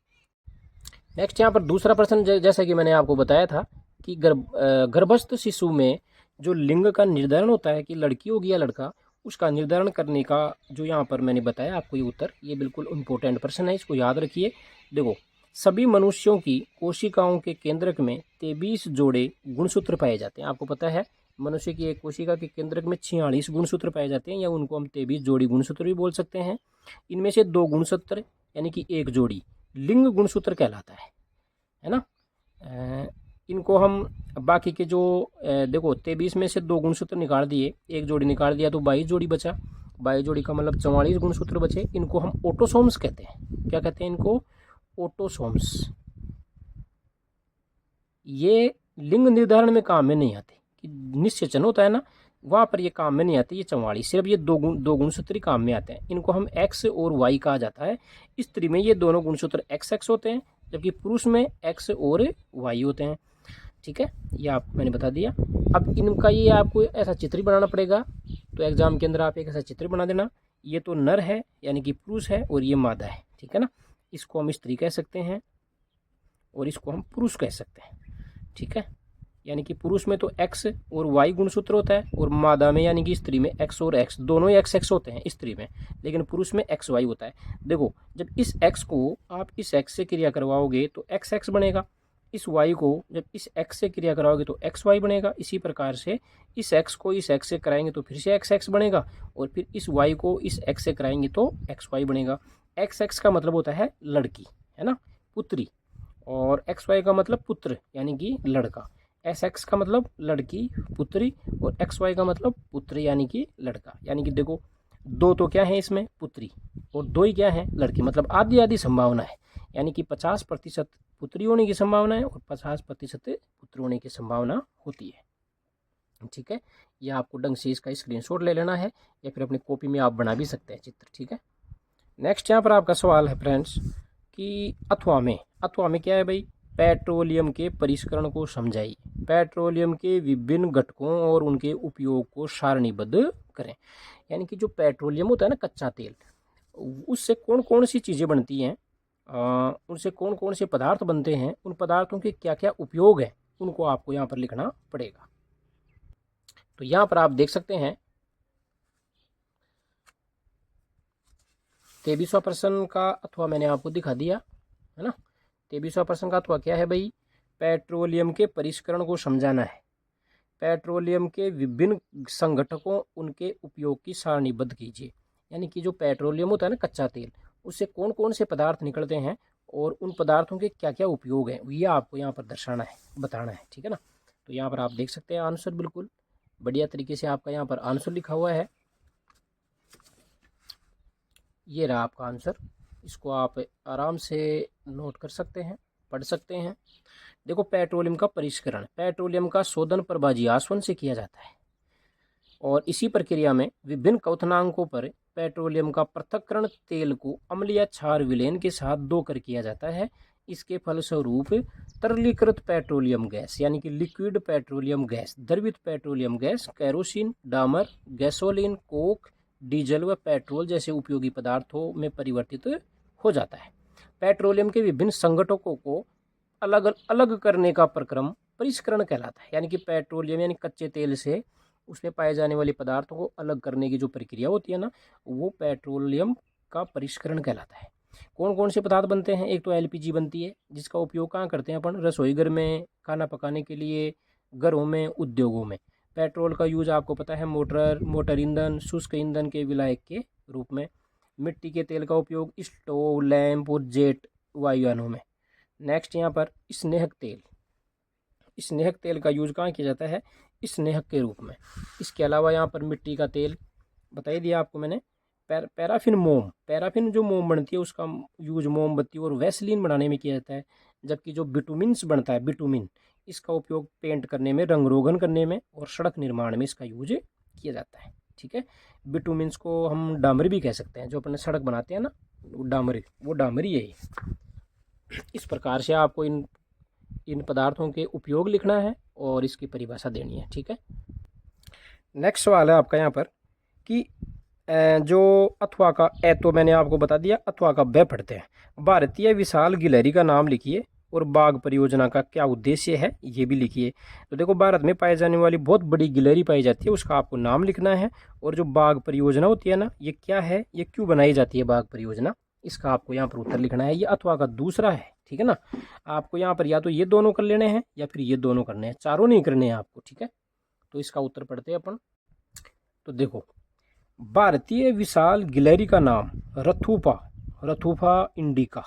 नेक्स्ट यहाँ पर दूसरा प्रश्न, जैसा कि मैंने आपको बताया था कि गर्भस्थ शिशु में जो लिंग का निर्धारण होता है कि लड़की होगी या लड़का, उसका निर्धारण करने का जो यहाँ पर मैंने बताया आपको ये उत्तर, ये बिल्कुल इम्पोर्टेंट प्रश्न है, इसको याद रखिए। देखो, सभी मनुष्यों की कोशिकाओं के केंद्रक में 23 जोड़े गुणसूत्र पाए जाते हैं। आपको पता है मनुष्य की एक कोशिका के केंद्रक में 46 गुणसूत्र पाए जाते हैं, या उनको हम 23 जोड़ी गुणसूत्र भी बोल सकते हैं। इनमें से 2 गुणसूत्र यानी कि एक जोड़ी लिंग गुणसूत्र कहलाता है ना। इनको हम बाकी के जो देखो 23 में से 2 गुणसूत्र निकाल दिए, एक जोड़ी निकाल दिया तो 22 जोड़ी बचा। 22 जोड़ी का मतलब 44 गुणसूत्र बचे। इनको हम ऑटोसोम्स कहते हैं। क्या कहते हैं इनको? ऑटोसोम्स। ये लिंग निर्धारण में काम में नहीं आते, कि निश्चेचन होता है ना, वहाँ पर ये काम में नहीं आते। ये 44 सिर्फ ये दो गुणसूत्र काम में आते हैं। इनको हम एक्स और वाई कहा जाता है। स्त्री में ये दोनों गुणसूत्र एक्स एक्स होते हैं, जबकि पुरुष में एक्स और वाई होते हैं। ठीक है, ये आपको मैंने बता दिया। अब इनका ये आपको ऐसा चित्र बनाना पड़ेगा, तो एग्जाम के अंदर आप एक ऐसा चित्र बना देना। ये तो नर है यानी कि पुरुष है, और ये मादा है, ठीक है ना। इसको हम स्त्री कह सकते हैं और इसको हम पुरुष कह सकते हैं, ठीक है। यानी कि पुरुष में तो एक्स और वाई गुणसूत्र होता है, और मादा में यानी कि स्त्री में एक्स और एक्स, दोनों ही एक्स एक्स होते हैं स्त्री में, लेकिन पुरुष में एक्स वाई होता है। देखो, जब इस एक्स को आप इस एक्स से क्रिया करवाओगे तो एक्स एक्स बनेगा, इस वाई को जब इस एक्स से क्रिया कराओगे तो एक्स वाई बनेगा। इसी प्रकार से इस एक्स को इस एक्स से कराएंगे तो फिर से एक्स एक्स बनेगा, और फिर इस वाई को इस एक्स से कराएंगे तो एक्स वाई बनेगा। एक्स एक्स का मतलब होता है लड़की, है ना, पुत्री, और एक्स वाई का मतलब पुत्र यानी कि लड़का। एस एक्स का मतलब लड़की पुत्री, और एक्स वाई का मतलब पुत्र यानी कि लड़का। यानी कि देखो, दो तो क्या है इसमें, पुत्री, और दो ही क्या है, लड़की। मतलब आधी आधी संभावना है, यानी कि 50% पुत्री होने की संभावना है और 50% पुत्र होने की संभावना होती है, ठीक है। यह आपको ढंग से इसका स्क्रीनशॉट ले लेना है, या फिर अपनी कॉपी में आप बना भी सकते हैं चित्र, ठीक है। नेक्स्ट यहाँ पर आपका सवाल है फ्रेंड्स कि अथवा में क्या है भाई, पेट्रोलियम के परिष्करण को समझाइए। पेट्रोलियम के विभिन्न घटकों और उनके उपयोग को सारणीबद्ध करें। यानी कि जो पेट्रोलियम होता है ना, कच्चा तेल, उससे कौन कौन सी चीज़ें बनती हैं, उनसे कौन कौन से पदार्थ बनते हैं, उन पदार्थों के क्या क्या उपयोग हैं, उनको आपको यहाँ पर लिखना पड़ेगा। तो यहाँ पर आप देख सकते हैं 23वां प्रश्न का अथवा मैंने आपको दिखा दिया, है ना। 23वां प्रश्न का अथवा क्या है भाई, पेट्रोलियम के परिष्करण को समझाना है। पेट्रोलियम के विभिन्न संघटकों उनके उपयोग की सारणीबद्ध कीजिए। यानी कि जो पेट्रोलियम होता है ना, कच्चा तेल, उससे कौन कौन से पदार्थ निकलते हैं और उन पदार्थों के क्या क्या उपयोग हैं, ये आपको यहाँ पर दर्शाना है, बताना है, ठीक है ना। तो यहाँ पर आप देख सकते हैं आंसर बिल्कुल बढ़िया तरीके से आपका यहाँ पर आंसर लिखा हुआ है। ये रहा आपका आंसर, इसको आप आराम से नोट कर सकते हैं, पढ़ सकते हैं। देखो, पेट्रोलियम का परिष्करण, पेट्रोलियम का शोधन प्रभाजी आसवन से किया जाता है, और इसी प्रक्रिया में विभिन्न क्वथनांकों पर पेट्रोलियम का पृथक्करण तेल को अम्ल या क्षार विलयन के साथ धोकर किया जाता है। इसके फलस्वरूप तरलीकृत पेट्रोलियम गैस यानी कि लिक्विड पेट्रोलियम गैस, द्रवित पेट्रोलियम गैस, केरोसिन, डामर, गैसोलीन, कोक, डीजल व पेट्रोल जैसे उपयोगी पदार्थों में परिवर्तित हो जाता है। पेट्रोलियम के विभिन्न संघटकों को अलग अलग करने का प्रक्रम परिष्करण कहलाता है। यानी कि पेट्रोलियम यानी कच्चे तेल से उसमें पाए जाने वाले पदार्थों को अलग करने की जो प्रक्रिया होती है ना, वो पेट्रोलियम का परिष्करण कहलाता है। कौन कौन से पदार्थ बनते हैं, एक तो एलपीजी बनती है, जिसका उपयोग कहाँ करते हैं अपन, रसोई घर में, खाना पकाने के लिए, घरों में, उद्योगों में। पेट्रोल का यूज आपको पता है मोटर ईंधन, शुष्क ईंधन के विलायक के रूप में। मिट्टी के तेल का उपयोग स्टोव, लैंप और जेट वायुयानों में। नेक्स्ट यहाँ पर स्नेहक तेल। स्नेहक तेल का यूज कहाँ किया जाता है? स्नेहक के रूप में। इसके अलावा यहाँ पर मिट्टी का तेल बता ही दिया आपको मैंने। पैराफिन मोम, पैराफिन जो मोम बनती है उसका यूज मोमबत्ती और वैसलीन बनाने में किया जाता है। जबकि जो बिटुमिन्स बनता है, बिटुमिन, इसका उपयोग पेंट करने में, रंग रोगन करने में और सड़क निर्माण में इसका यूज किया जाता है। ठीक है, बिटुमिन्स को हम डामरी भी कह सकते हैं, जो अपने सड़क बनाते हैं ना, डामरी, वो डामरी है ये। इस प्रकार से आपको इन पदार्थों के उपयोग लिखना है और इसकी परिभाषा देनी है। ठीक है, नेक्स्ट सवाल है आपका यहाँ पर कि जो अथवा का ए तो मैंने आपको बता दिया, अथवा का ब पढ़ते हैं। भारतीय विशाल गिलहरी का नाम लिखिए और बाघ परियोजना का क्या उद्देश्य है ये भी लिखिए। तो देखो, भारत में पाई जाने वाली बहुत बड़ी गिलहरी पाई जाती है, उसका आपको नाम लिखना है। और जो बाघ परियोजना होती है ना, ये क्या है, ये क्यों बनाई जाती है बाघ परियोजना, इसका आपको यहाँ पर उत्तर लिखना है। ये अथवा का दूसरा है। ठीक है ना, आपको यहाँ पर या तो ये दोनों कर लेने हैं या फिर ये दोनों करने हैं, चारों नहीं करने हैं आपको। ठीक है, तो इसका उत्तर पढ़ते हैं अपन। तो देखो, भारतीय विशाल गिलहरी का नाम रथुपा, रथुपा इंडिका,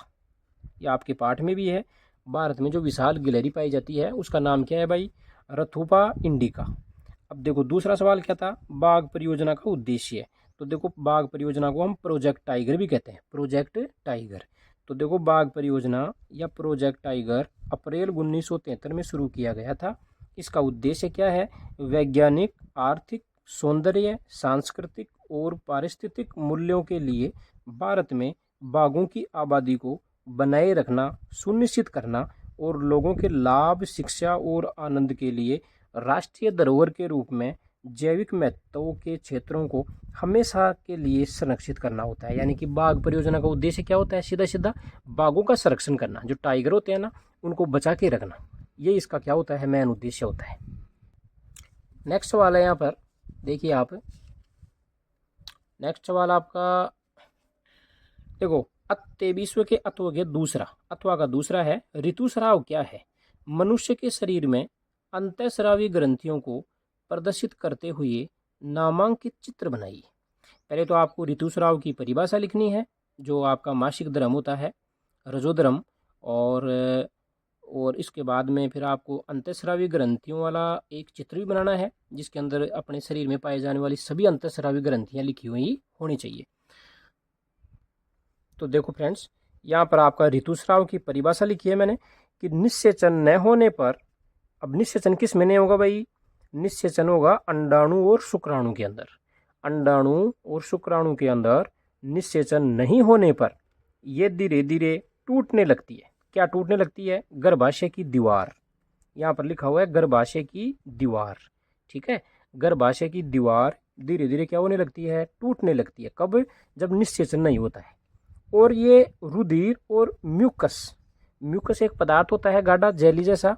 ये आपके पाठ में भी है। भारत में जो विशाल गिलहरी पाई जाती है उसका नाम क्या है भाई? रथुपा इंडिका। अब देखो, दूसरा सवाल क्या था? बाघ परियोजना का उद्देश्य। तो देखो, बाघ परियोजना को हम प्रोजेक्ट टाइगर भी कहते हैं, प्रोजेक्ट टाइगर। तो देखो, बाघ परियोजना या प्रोजेक्ट टाइगर अप्रैल 1973 में शुरू किया गया था। इसका उद्देश्य क्या है? वैज्ञानिक, आर्थिक, सौंदर्य, सांस्कृतिक और पारिस्थितिक मूल्यों के लिए भारत में बाघों की आबादी को बनाए रखना सुनिश्चित करना और लोगों के लाभ, शिक्षा और आनंद के लिए राष्ट्रीय धरोहर के रूप में जैविक महत्व के क्षेत्रों को हमेशा के लिए संरक्षित करना होता है। यानी कि बाघ परियोजना का उद्देश्य क्या होता है? सीधा सीधा बाघों का संरक्षण करना, जो टाइगर होते हैं ना, उनको बचा के रखना, ये इसका क्या होता है? मेन उद्देश्य होता है। नेक्स्ट सवाल है यहाँ पर, देखिए आप, नेक्स्ट सवाल आपका देखो, विश्व के अथवा के दूसरा, अथवा का दूसरा है ऋतुस्राव क्या है? मनुष्य के शरीर में अंतःस्रावी ग्रंथियों को प्रदर्शित करते हुए नामांकित चित्र बनाइए। पहले तो आपको ऋतुस्राव की परिभाषा लिखनी है, जो आपका मासिक धर्म होता है, रजोधर्म, और इसके बाद में फिर आपको अंतःस्रावी ग्रंथियों वाला एक चित्र भी बनाना है, जिसके अंदर अपने शरीर में पाई जाने वाली सभी अंतःस्रावी ग्रंथियां लिखी हुई होनी चाहिए। तो देखो फ्रेंड्स, यहाँ पर आपका ऋतुस्राव की परिभाषा लिखी है मैंने कि निषेचन न होने पर, अब निषेचन किस में नहीं होगा भाई? निषेचन होगा अंडाणु और शुक्राणु के अंदर। अंडाणु और शुक्राणु के अंदर निषेचन नहीं होने पर ये धीरे धीरे टूटने लगती है। क्या टूटने लगती है? गर्भाशय की दीवार, यहाँ पर लिखा हुआ है गर्भाशय की दीवार। ठीक है, गर्भाशय की दीवार धीरे धीरे क्या होने लगती है? टूटने लगती है। कब? जब निषेचन नहीं होता है। और ये रुधिर और म्यूकस, म्यूकस एक पदार्थ होता है गाढ़ा जेली जैसा,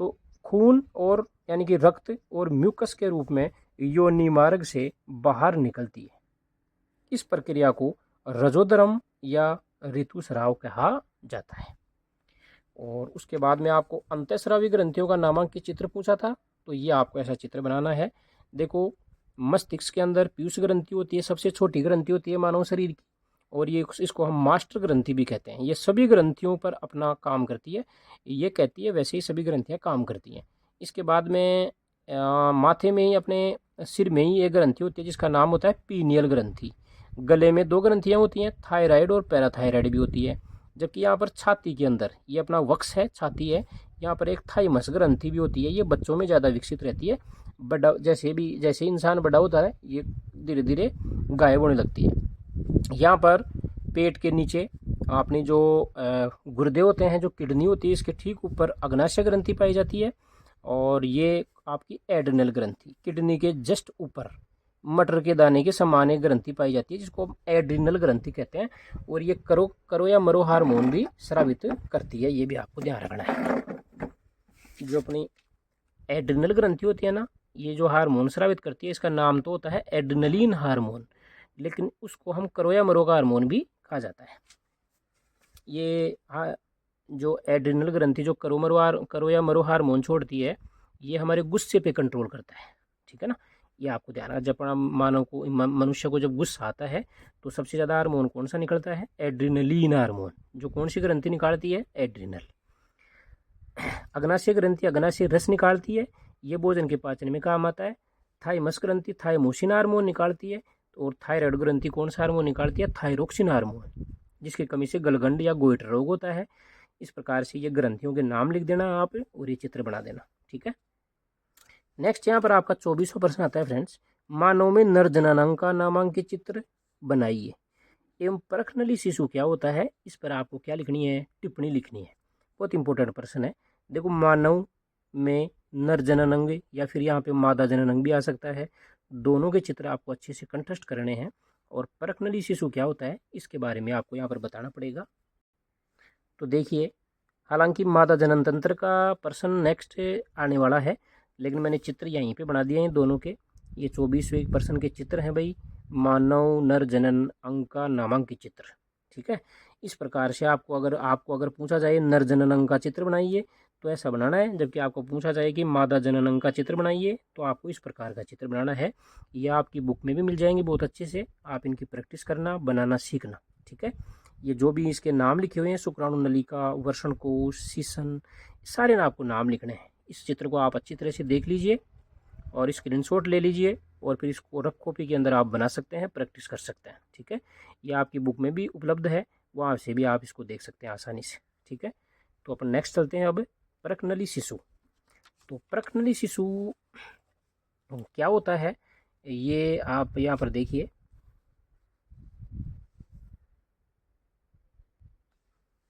तो खून और यानी कि रक्त और म्यूकस के रूप में योनि मार्ग से बाहर निकलती है। इस प्रक्रिया को रजोधर्म या ऋतुस्राव कहा जाता है। और उसके बाद में आपको अंतःस्रावी ग्रंथियों का नामांकित चित्र पूछा था, तो ये आपको ऐसा चित्र बनाना है। देखो, मस्तिष्क के अंदर पीयूष ग्रंथि होती है, सबसे छोटी ग्रंथि होती है मानव शरीर की, और ये इसको हम मास्टर ग्रंथि भी कहते हैं। ये सभी ग्रंथियों पर अपना काम करती है, ये कहती है वैसे ही सभी ग्रंथियां काम करती हैं। इसके बाद में माथे में ही, अपने सिर में ही एक ग्रंथि होती है जिसका नाम होता है पीनियल ग्रंथि। गले में 2 ग्रंथियां होती हैं, थायराइड और पैराथायराइड भी होती है। जबकि यहाँ पर छाती के अंदर, ये अपना वक्ष है, छाती है, यहाँ पर एक थाइमस ग्रंथि भी होती है। ये बच्चों में ज़्यादा विकसित रहती है, बड़ा जैसे इंसान बड़ा होता है ये धीरे धीरे गायब होने लगती है। यहाँ पर पेट के नीचे अपनी जो गुर्दे होते हैं, जो किडनी होती है, इसके ठीक ऊपर अग्नाशय ग्रंथि पाई जाती है। और ये आपकी एड्रिनल ग्रंथि, किडनी के जस्ट ऊपर मटर के दाने के समान एक ग्रंथि पाई जाती है, जिसको हम एड्रिनल ग्रंथि कहते हैं। और ये करो या मरो हार्मोन भी स्रावित करती है, ये भी आपको ध्यान रखना है। जो अपनी एड्रिनल ग्रंथि होती है ना, ये जो हार्मोन स्रावित करती है, इसका नाम तो होता है एड्रिनलिन हार्मोन, लेकिन उसको हम करो या मरो का हार्मोन भी कहा जाता है। ये जो एड्रिनल ग्रंथि जो करो या मरो हार्मोन छोड़ती है, ये हमारे गुस्से पे कंट्रोल करता है। ठीक है ना, ये आपको ध्यान रखना। जब मनुष्य को जब गुस्सा आता है तो सबसे ज़्यादा हार्मोन कौन सा निकलता है? Adrenaline hormone. जो कौन सी ग्रंथि निकालती है? एड्रिनल। अग्नाशय ग्रंथि अग्नाशय रस निकालती है, ये भोजन के पाचन में काम आता है। थाइमस ग्रंथि थाइमोसिन हार्मोन निकालती है। और थायराइड ग्रंथि कौन सा हार्मोन निकालती है? थायरोक्सिन हार्मोन, जिसकी कमी से गलगंड या गोइटर रोग होता है। इस प्रकार से ये ग्रंथियों के नाम लिख देना आप और ये चित्र बना देना, ठीक है। नेक्स्ट यहाँ पर आपका 24वां प्रश्न आता है फ्रेंड्स, मानव में नर जननांग का नामांकित चित्र बनाइए एवं परखनली शिशु क्या होता है, इस पर आपको क्या लिखनी है? टिप्पणी लिखनी है। बहुत इंपॉर्टेंट प्रश्न है। देखो, मानव में नर जननांग या फिर यहाँ पे मादा जननांग भी आ सकता है, दोनों के चित्र आपको अच्छे से कंठस्थ करने हैं। और परखनली शिशु क्या होता है इसके बारे में आपको यहाँ पर बताना पड़ेगा। तो देखिए, हालांकि मादा जनन तंत्र का प्रश्न नेक्स्ट आने वाला है, लेकिन मैंने चित्र यहीं पे बना दिए हैं दोनों के। ये 24वें प्रश्न के चित्र हैं भाई, मानव नर जनन अंग का नामांकित चित्र, ठीक है। इस प्रकार से आपको अगर पूछा जाए नर जनन अंग का चित्र बनाइए तो ऐसा बनाना है, जबकि आपको पूछा जाए कि मादा जनन अंग का चित्र बनाइए तो आपको इस प्रकार का चित्र बनाना है। ये आपकी बुक में भी मिल जाएंगे बहुत अच्छे से, आप इनकी प्रैक्टिस करना, बनाना सीखना, ठीक है। ये जो भी इसके नाम लिखे हुए हैं, शुक्राणु नलिका, वर्षण कोश, सीसन, सारे ना आपको नाम लिखने हैं। इस चित्र को आप अच्छी तरह से देख लीजिए और स्क्रीनशॉट ले लीजिए और फिर इसको रफ कॉपी के अंदर आप बना सकते हैं, प्रैक्टिस कर सकते हैं, ठीक है। ये आपकी बुक में भी उपलब्ध है, वहाँ से भी आप इसको देख सकते हैं आसानी से, ठीक है। तो अपन नेक्स्ट चलते हैं अब, परखनली शिशु। तो परखनली शिशु क्या होता है ये आप यहाँ पर देखिए।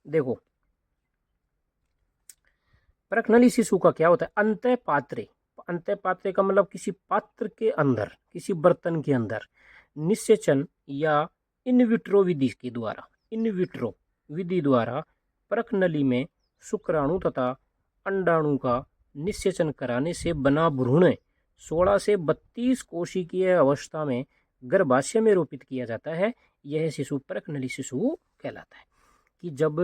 देखो, परखनली शिशु का क्या होता है? अंतःपात्रे, अंतःपात्रे का मतलब किसी पात्र के अंदर, किसी बर्तन के अंदर निषेचन या इनविट्रो विधि के द्वारा, इनविट्रो विधि द्वारा परखनली में शुक्राणु तथा अंडाणु का निषेचन कराने से बना भ्रूण 16 से 32 कोशिकीय अवस्था में गर्भाशय में रोपित किया जाता है। यह शिशु परखनली शिशु कहलाता है। कि जब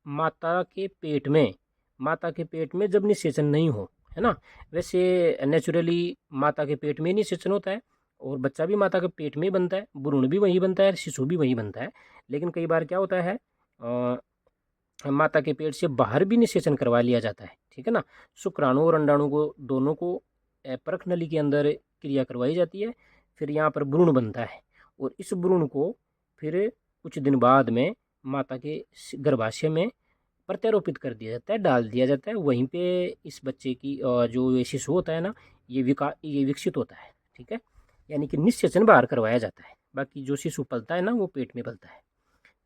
माता के पेट में जब निषेचन नहीं हो, है ना, वैसे नेचुरली माता के पेट में निषेचन होता है और बच्चा भी माता के पेट में बनता है, भ्रूण भी वहीं बनता है, शिशु भी वहीं बनता है। लेकिन कई बार क्या होता है, माता के पेट से बाहर भी निषेचन करवा लिया जाता है, ठीक है ना। शुक्राणु और अंडाणु को दोनों को परखनली के अंदर क्रिया करवाई जाती है, फिर यहाँ पर भ्रूण बनता है और इस भ्रूण को फिर कुछ दिन बाद में माता के गर्भाशय में प्रत्यारोपित कर दिया जाता है, डाल दिया जाता है। वहीं पे इस बच्चे की जो ये शिशु होता है ना, ये विकसित होता है, ठीक है। यानी कि निषेचन बाहर करवाया जाता है, बाकी जो शिशु पलता है ना वो पेट में पलता है।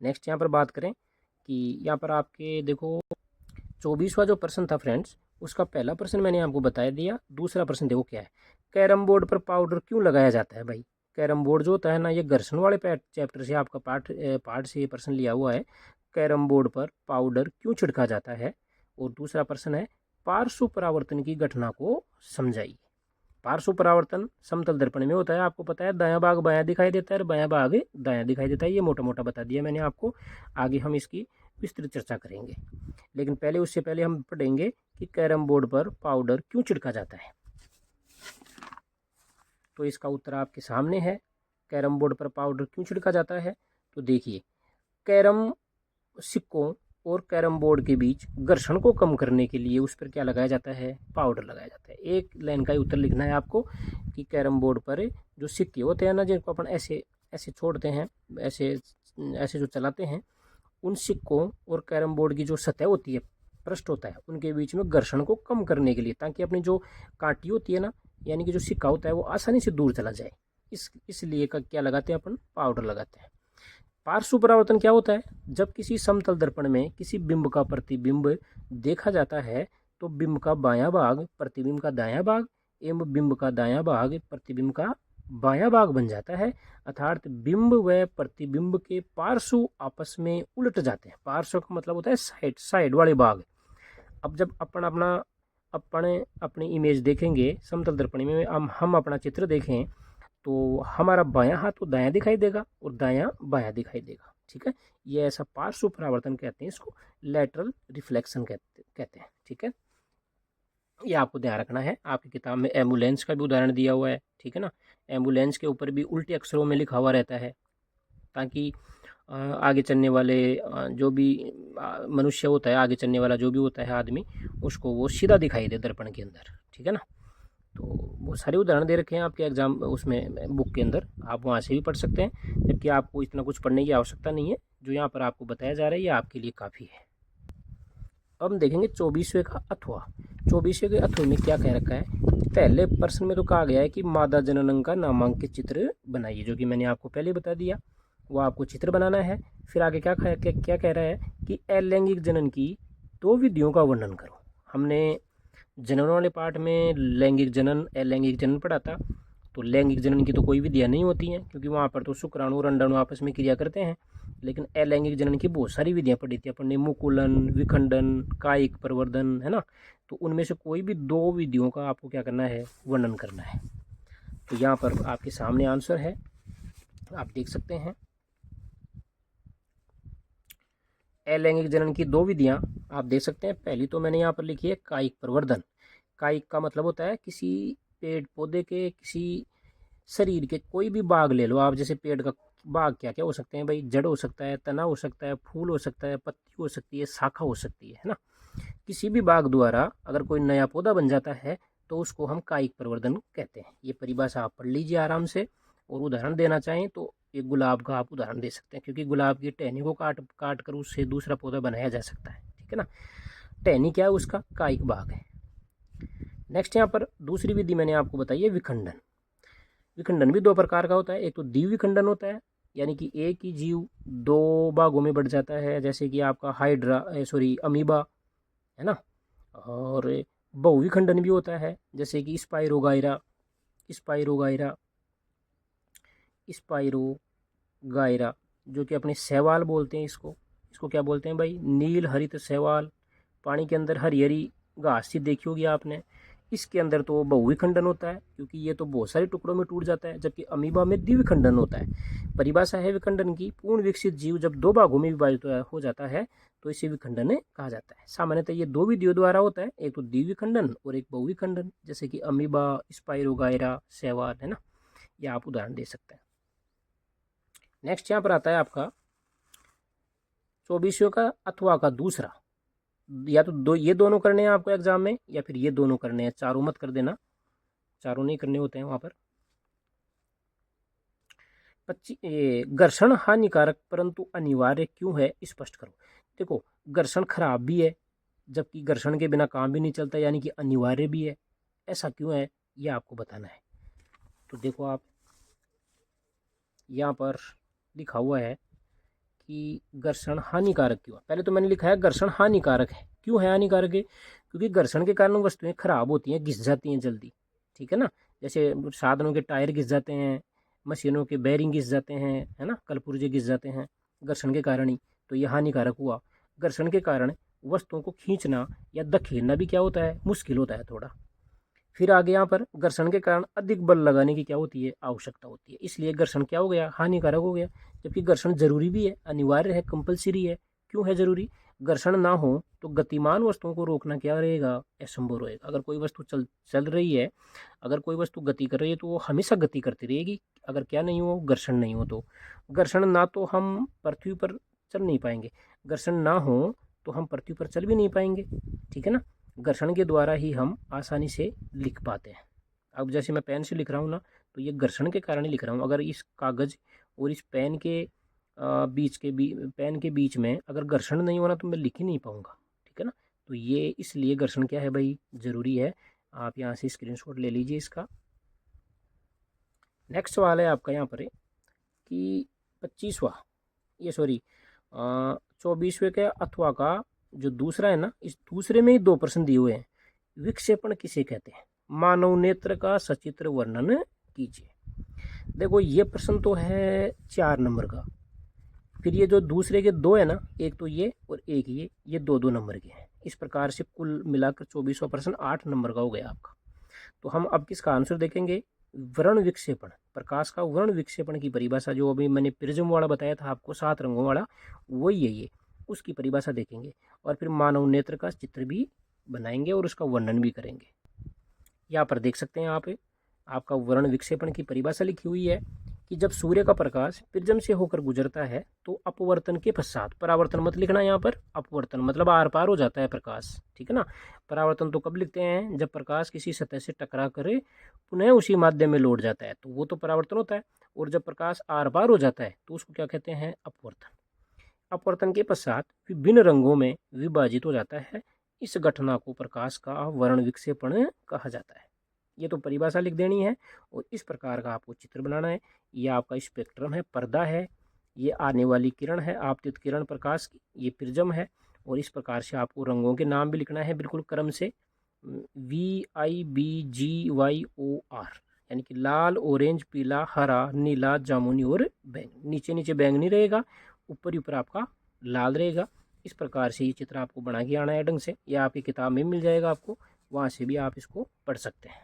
नेक्स्ट यहाँ पर बात करें कि यहाँ पर आपके देखो 24वां जो प्रश्न था फ्रेंड्स, उसका पहला प्रश्न मैंने आपको बता दिया। दूसरा प्रश्न देखो क्या है, कैरम बोर्ड पर पाउडर क्यों लगाया जाता है भाई? कैरम बोर्ड जो होता है ना, ये घर्षण वाले चैप्टर से आपका पार्ट से ये प्रश्न लिया हुआ है। कैरम बोर्ड पर पाउडर क्यों छिड़का जाता है? और दूसरा प्रश्न है, पार्श्व परावर्तन की घटना को समझाइए। पार्श्व परावर्तन समतल दर्पण में होता है, आपको पता है, दायां भाग बायां दिखाई देता है और बायां भाग दायां दिखाई देता है। ये मोटा मोटा बता दिया मैंने आपको, आगे हम इसकी विस्तृत चर्चा करेंगे। लेकिन उससे पहले हम पढ़ेंगे कि कैरम बोर्ड पर पाउडर क्यों छिड़का जाता है। तो इसका उत्तर आपके सामने है, कैरम बोर्ड पर पाउडर क्यों छिड़का जाता है। तो देखिए, कैरम सिक्कों और कैरम बोर्ड के बीच घर्षण को कम करने के लिए उस पर क्या लगाया जाता है? पाउडर लगाया जाता है। एक लाइन का ही उत्तर लिखना है आपको कि कैरम बोर्ड पर जो सिक्के होते हैं ना, जिनको अपन ऐसे ऐसे छोड़ते हैं, ऐसे ऐसे जो चलाते हैं, उन सिक्कों और कैरम बोर्ड की जो सतह होती है, पृष्ठ होता है, उनके बीच में घर्षण को कम करने के लिए, ताकि अपनी जो कांटी होती है ना, यानी कि जो सिक्का होता है, वो आसानी से दूर चला जाए, इसलिए का क्या लगाते हैं अपन? पाउडर लगाते हैं। पार्श्व परावर्तन क्या होता है? जब किसी समतल दर्पण में किसी बिंब का प्रतिबिंब देखा जाता है तो बिंब का बायां भाग प्रतिबिंब का दायां भाग एवं बिंब का दायां भाग प्रतिबिंब का बायां भाग बन जाता है, अर्थात बिंब व प्रतिबिंब के पार्श्व आपस में उलट जाते हैं। पार्श्व का मतलब होता है साइड वाले भाग। अब जब अपनी इमेज देखेंगे समतल दर्पण में, हम अपना चित्र देखें तो हमारा बायां हाथ तो दायां दिखाई देगा और दायां बायां दिखाई देगा, ठीक है। ये ऐसा पार्श्व परावर्तन कहते हैं, इसको लैटरल रिफ्लेक्शन कहते हैं, ठीक है। ये आपको ध्यान रखना है। आपकी किताब में एम्बुलेंस का भी उदाहरण दिया हुआ है, ठीक है ना। एम्बुलेंस के ऊपर भी उल्टे अक्षरों में लिखा हुआ रहता है, ताकि आगे चलने वाले जो भी मनुष्य होता है, आगे चलने वाला जो भी होता है आदमी, उसको वो सीधा दिखाई दे दर्पण के अंदर, ठीक है ना। तो वो सारे उदाहरण दे रखे हैं आपके एग्जाम उसमें बुक के अंदर, आप वहाँ से भी पढ़ सकते हैं, जबकि आपको इतना कुछ पढ़ने की आवश्यकता नहीं है। जो यहाँ पर आपको बताया जा रहा है ये आपके लिए काफ़ी है। अब हम देखेंगे 24वें का अथवा। 24वें के अथवा में क्या कह रखा है। पहले प्रश्न में तो कहा गया है कि मादा जननं का नामांकित चित्र बनाइए, जो कि मैंने आपको पहले बता दिया, वो आपको चित्र बनाना है। फिर आगे क्या कह रहा है कि अलैंगिक जनन की 2 विधियों का वर्णन करो। हमने जनन वाले पार्ट में लैंगिक जनन, अलैंगिक जनन पढ़ा था। तो लैंगिक जनन की तो कोई विधियाँ नहीं होती हैं, क्योंकि वहाँ पर तो शुक्राणु और अंडाणु आपस में क्रिया करते हैं। लेकिन अलैंगिक जनन की बहुत सारी विधियाँ पढ़ी थी अपन ने, मुकुलन, विखंडन, कायिक प्रवर्धन, है ना। तो उनमें से कोई भी 2 विधियों का आपको क्या करना है, वर्णन करना है। तो यहाँ पर आपके सामने आंसर है, आप देख सकते हैं। अलैंगिक जनन की 2 विधियाँ आप देख सकते हैं। पहली तो मैंने यहाँ पर लिखी है कायिक प्रवर्धन। कायिक का मतलब होता है किसी पेड़ पौधे के, किसी शरीर के कोई भी भाग ले लो आप, जैसे पेड़ का भाग क्या क्या हो सकते हैं भाई, जड़ हो सकता है, तना हो सकता है, फूल हो सकता है, पत्ती हो सकती है, शाखा हो सकती है ना। किसी भी भाग द्वारा अगर कोई नया पौधा बन जाता है तो उसको हम कायिक प्रवर्धन कहते हैं। ये परिभाषा आप पढ़ लीजिए आराम से। और उदाहरण देना चाहें तो एक गुलाब का आप उदाहरण दे सकते हैं, क्योंकि गुलाब की टहनी को काट कर उससे दूसरा पौधा बनाया जा सकता है, ठीक है ना। टहनी क्या है, उसका कायिक भाग है। नेक्स्ट यहाँ पर दूसरी विधि मैंने आपको बताई है विखंडन। विखंडन भी 2 प्रकार का होता है। एक तो द्विविखंडन होता है, यानी कि एक ही जीव 2 भागों में बढ़ जाता है, जैसे कि आपका अमीबा, है ना। और बहुविखंडन भी होता है, जैसे कि स्पाइरोगायरा, जो कि अपने शैवाल बोलते हैं इसको क्या बोलते हैं भाई, नील हरित शैवाल। पानी के अंदर हरी हरी घास सी देखी होगी आपने। इसके अंदर तो बहुविखंडन होता है, क्योंकि ये तो बहुत सारे टुकड़ों में टूट जाता है, जबकि अमीबा में द्विविखंडन होता है। परिभाषा है विखंडन की, पूर्ण विकसित जीव जब 2 भागों में विभाजित हो जाता है तो इसे विखंडन कहा जाता है। सामान्यतः ये 2 विधियों द्वारा होता है, एक तो द्विविखंडन और एक बहुविखंडन, जैसे कि अमीबा, स्पाइरोगायरा, शैवाल, है ना। यह आप उदाहरण दे सकते हैं। नेक्स्ट यहाँ पर आता है आपका 24वें का अथवा का दूसरा। या तो ये दोनों करने हैं आपको एग्जाम में, या फिर ये दोनों करने हैं, चारों मत कर देना, चारों नहीं करने होते हैं वहां पर। घर्षण हानिकारक परंतु अनिवार्य क्यों है, स्पष्ट करो। देखो, घर्षण खराब भी है, जबकि घर्षण के बिना काम भी नहीं चलता, यानी कि अनिवार्य भी है। ऐसा क्यों है, ये आपको बताना है। तो देखो, आप यहाँ पर लिखा हुआ है कि घर्षण हानिकारक क्यों है। पहले तो मैंने लिखा है घर्षण हानिकारक है। क्यों है हानिकारक है, क्योंकि घर्षण के कारण वस्तुएं खराब होती हैं, घिस जाती हैं जल्दी, ठीक है ना। जैसे साधनों के टायर घिस जाते हैं, मशीनों के बेरिंग घिस जाते हैं, है ना, कलपुर्जे घिस जाते हैं घर्षण के कारण ही। तो ये हानिकारक हुआ। घर्षण के कारण वस्तुओं को खींचना या धकेलना भी क्या होता है, मुश्किल होता है थोड़ा। फिर आगे यहाँ पर घर्षण के कारण अधिक बल लगाने की क्या होती है, आवश्यकता होती है। इसलिए घर्षण क्या हो गया, हानिकारक हो गया। जबकि घर्षण जरूरी भी है, अनिवार्य है, कंपलसरी है। क्यों है जरूरी, घर्षण ना हो तो गतिमान वस्तुओं को रोकना क्या रहेगा, असंभव रहेगा। अगर कोई वस्तु चल रही है, अगर कोई वस्तु गति कर रही है तो वो हमेशा गति करती रहेगी, अगर क्या नहीं हो, घर्षण नहीं हो। तो घर्षण ना तो हम पृथ्वी पर चल नहीं पाएंगे, घर्षण ना हो तो हम पृथ्वी पर चल भी नहीं पाएंगे, ठीक है ना। घर्षण के द्वारा ही हम आसानी से लिख पाते हैं। अब जैसे मैं पेन से लिख रहा हूँ ना, तो ये घर्षण के कारण ही लिख रहा हूँ। अगर इस कागज़ और इस पेन के पेन के बीच में अगर घर्षण नहीं होना तो मैं लिख ही नहीं पाऊँगा, ठीक है ना। तो ये इसलिए घर्षण क्या है भाई, ज़रूरी है। आप यहाँ से स्क्रीनशॉट ले लीजिए इसका। नेक्स्ट सवाल है आपका यहाँ पर है कि 24वें के अथवा का जो दूसरा है ना, इस दूसरे में ही 2 प्रश्न दिए हुए हैं। विक्षेपण किसे कहते हैं, मानव नेत्र का सचित्र वर्णन कीजिए। देखो, ये प्रश्न तो है 4 नंबर का। फिर ये जो दूसरे के 2 है ना, एक तो ये और एक ये 2-2 नंबर के हैं। इस प्रकार से कुल मिलाकर 24वां प्रश्न 8 नंबर का हो गया आपका। तो हम अब किसका आंसर देखेंगे, वर्ण विक्षेपण, प्रकाश का वर्ण विक्षेपण की परिभाषा, जो अभी मैंने प्रिज्म वाला बताया था आपको, 7 रंगों वाला, वही है ये, उसकी परिभाषा देखेंगे। और फिर मानव नेत्र का चित्र भी बनाएंगे और उसका वर्णन भी करेंगे। यहाँ पर देख सकते हैं आप, आपका वर्ण विक्षेपण की परिभाषा लिखी हुई है। कि जब सूर्य का प्रकाश प्रिज्म से होकर गुजरता है तो अपवर्तन के पश्चात, परावर्तन मत लिखना यहाँ पर, अपवर्तन मतलब आर पार हो जाता है प्रकाश, ठीक है ना। परावर्तन तो कब लिखते हैं, जब प्रकाश किसी सतह से टकरा कर पुनः उसी माध्यम में लौट जाता है, तो वो तो परावर्तन होता है। और जब प्रकाश आर पार हो जाता है तो उसको क्या कहते हैं, अपवर्तन। अपवर्तन के पश्चात विभिन्न रंगों में विभाजित हो जाता है। इस घटना को प्रकाश का वर्ण विक्षेपण कहा जाता है। ये तो परिभाषा लिख देनी है। और इस प्रकार का आपको चित्र बनाना है। ये आपका स्पेक्ट्रम है, पर्दा है, ये आने वाली किरण है, आपतित किरण प्रकाश की, ये प्रिज्म है। और इस प्रकार से आपको रंगों के नाम भी लिखना है बिल्कुल क्रम से, VIBGYOR, यानी कि लाल, ऑरेंज, पीला, हरा, नीला, जामुनी और बैंगनी। नीचे नीचे बैंगनी रहेगा, ऊपर ही ऊपर आपका लाल रहेगा। इस प्रकार से ये चित्र आपको बना के आना है ढंग से। यह आपकी किताब में मिल जाएगा, आपको वहाँ से भी आप इसको पढ़ सकते हैं।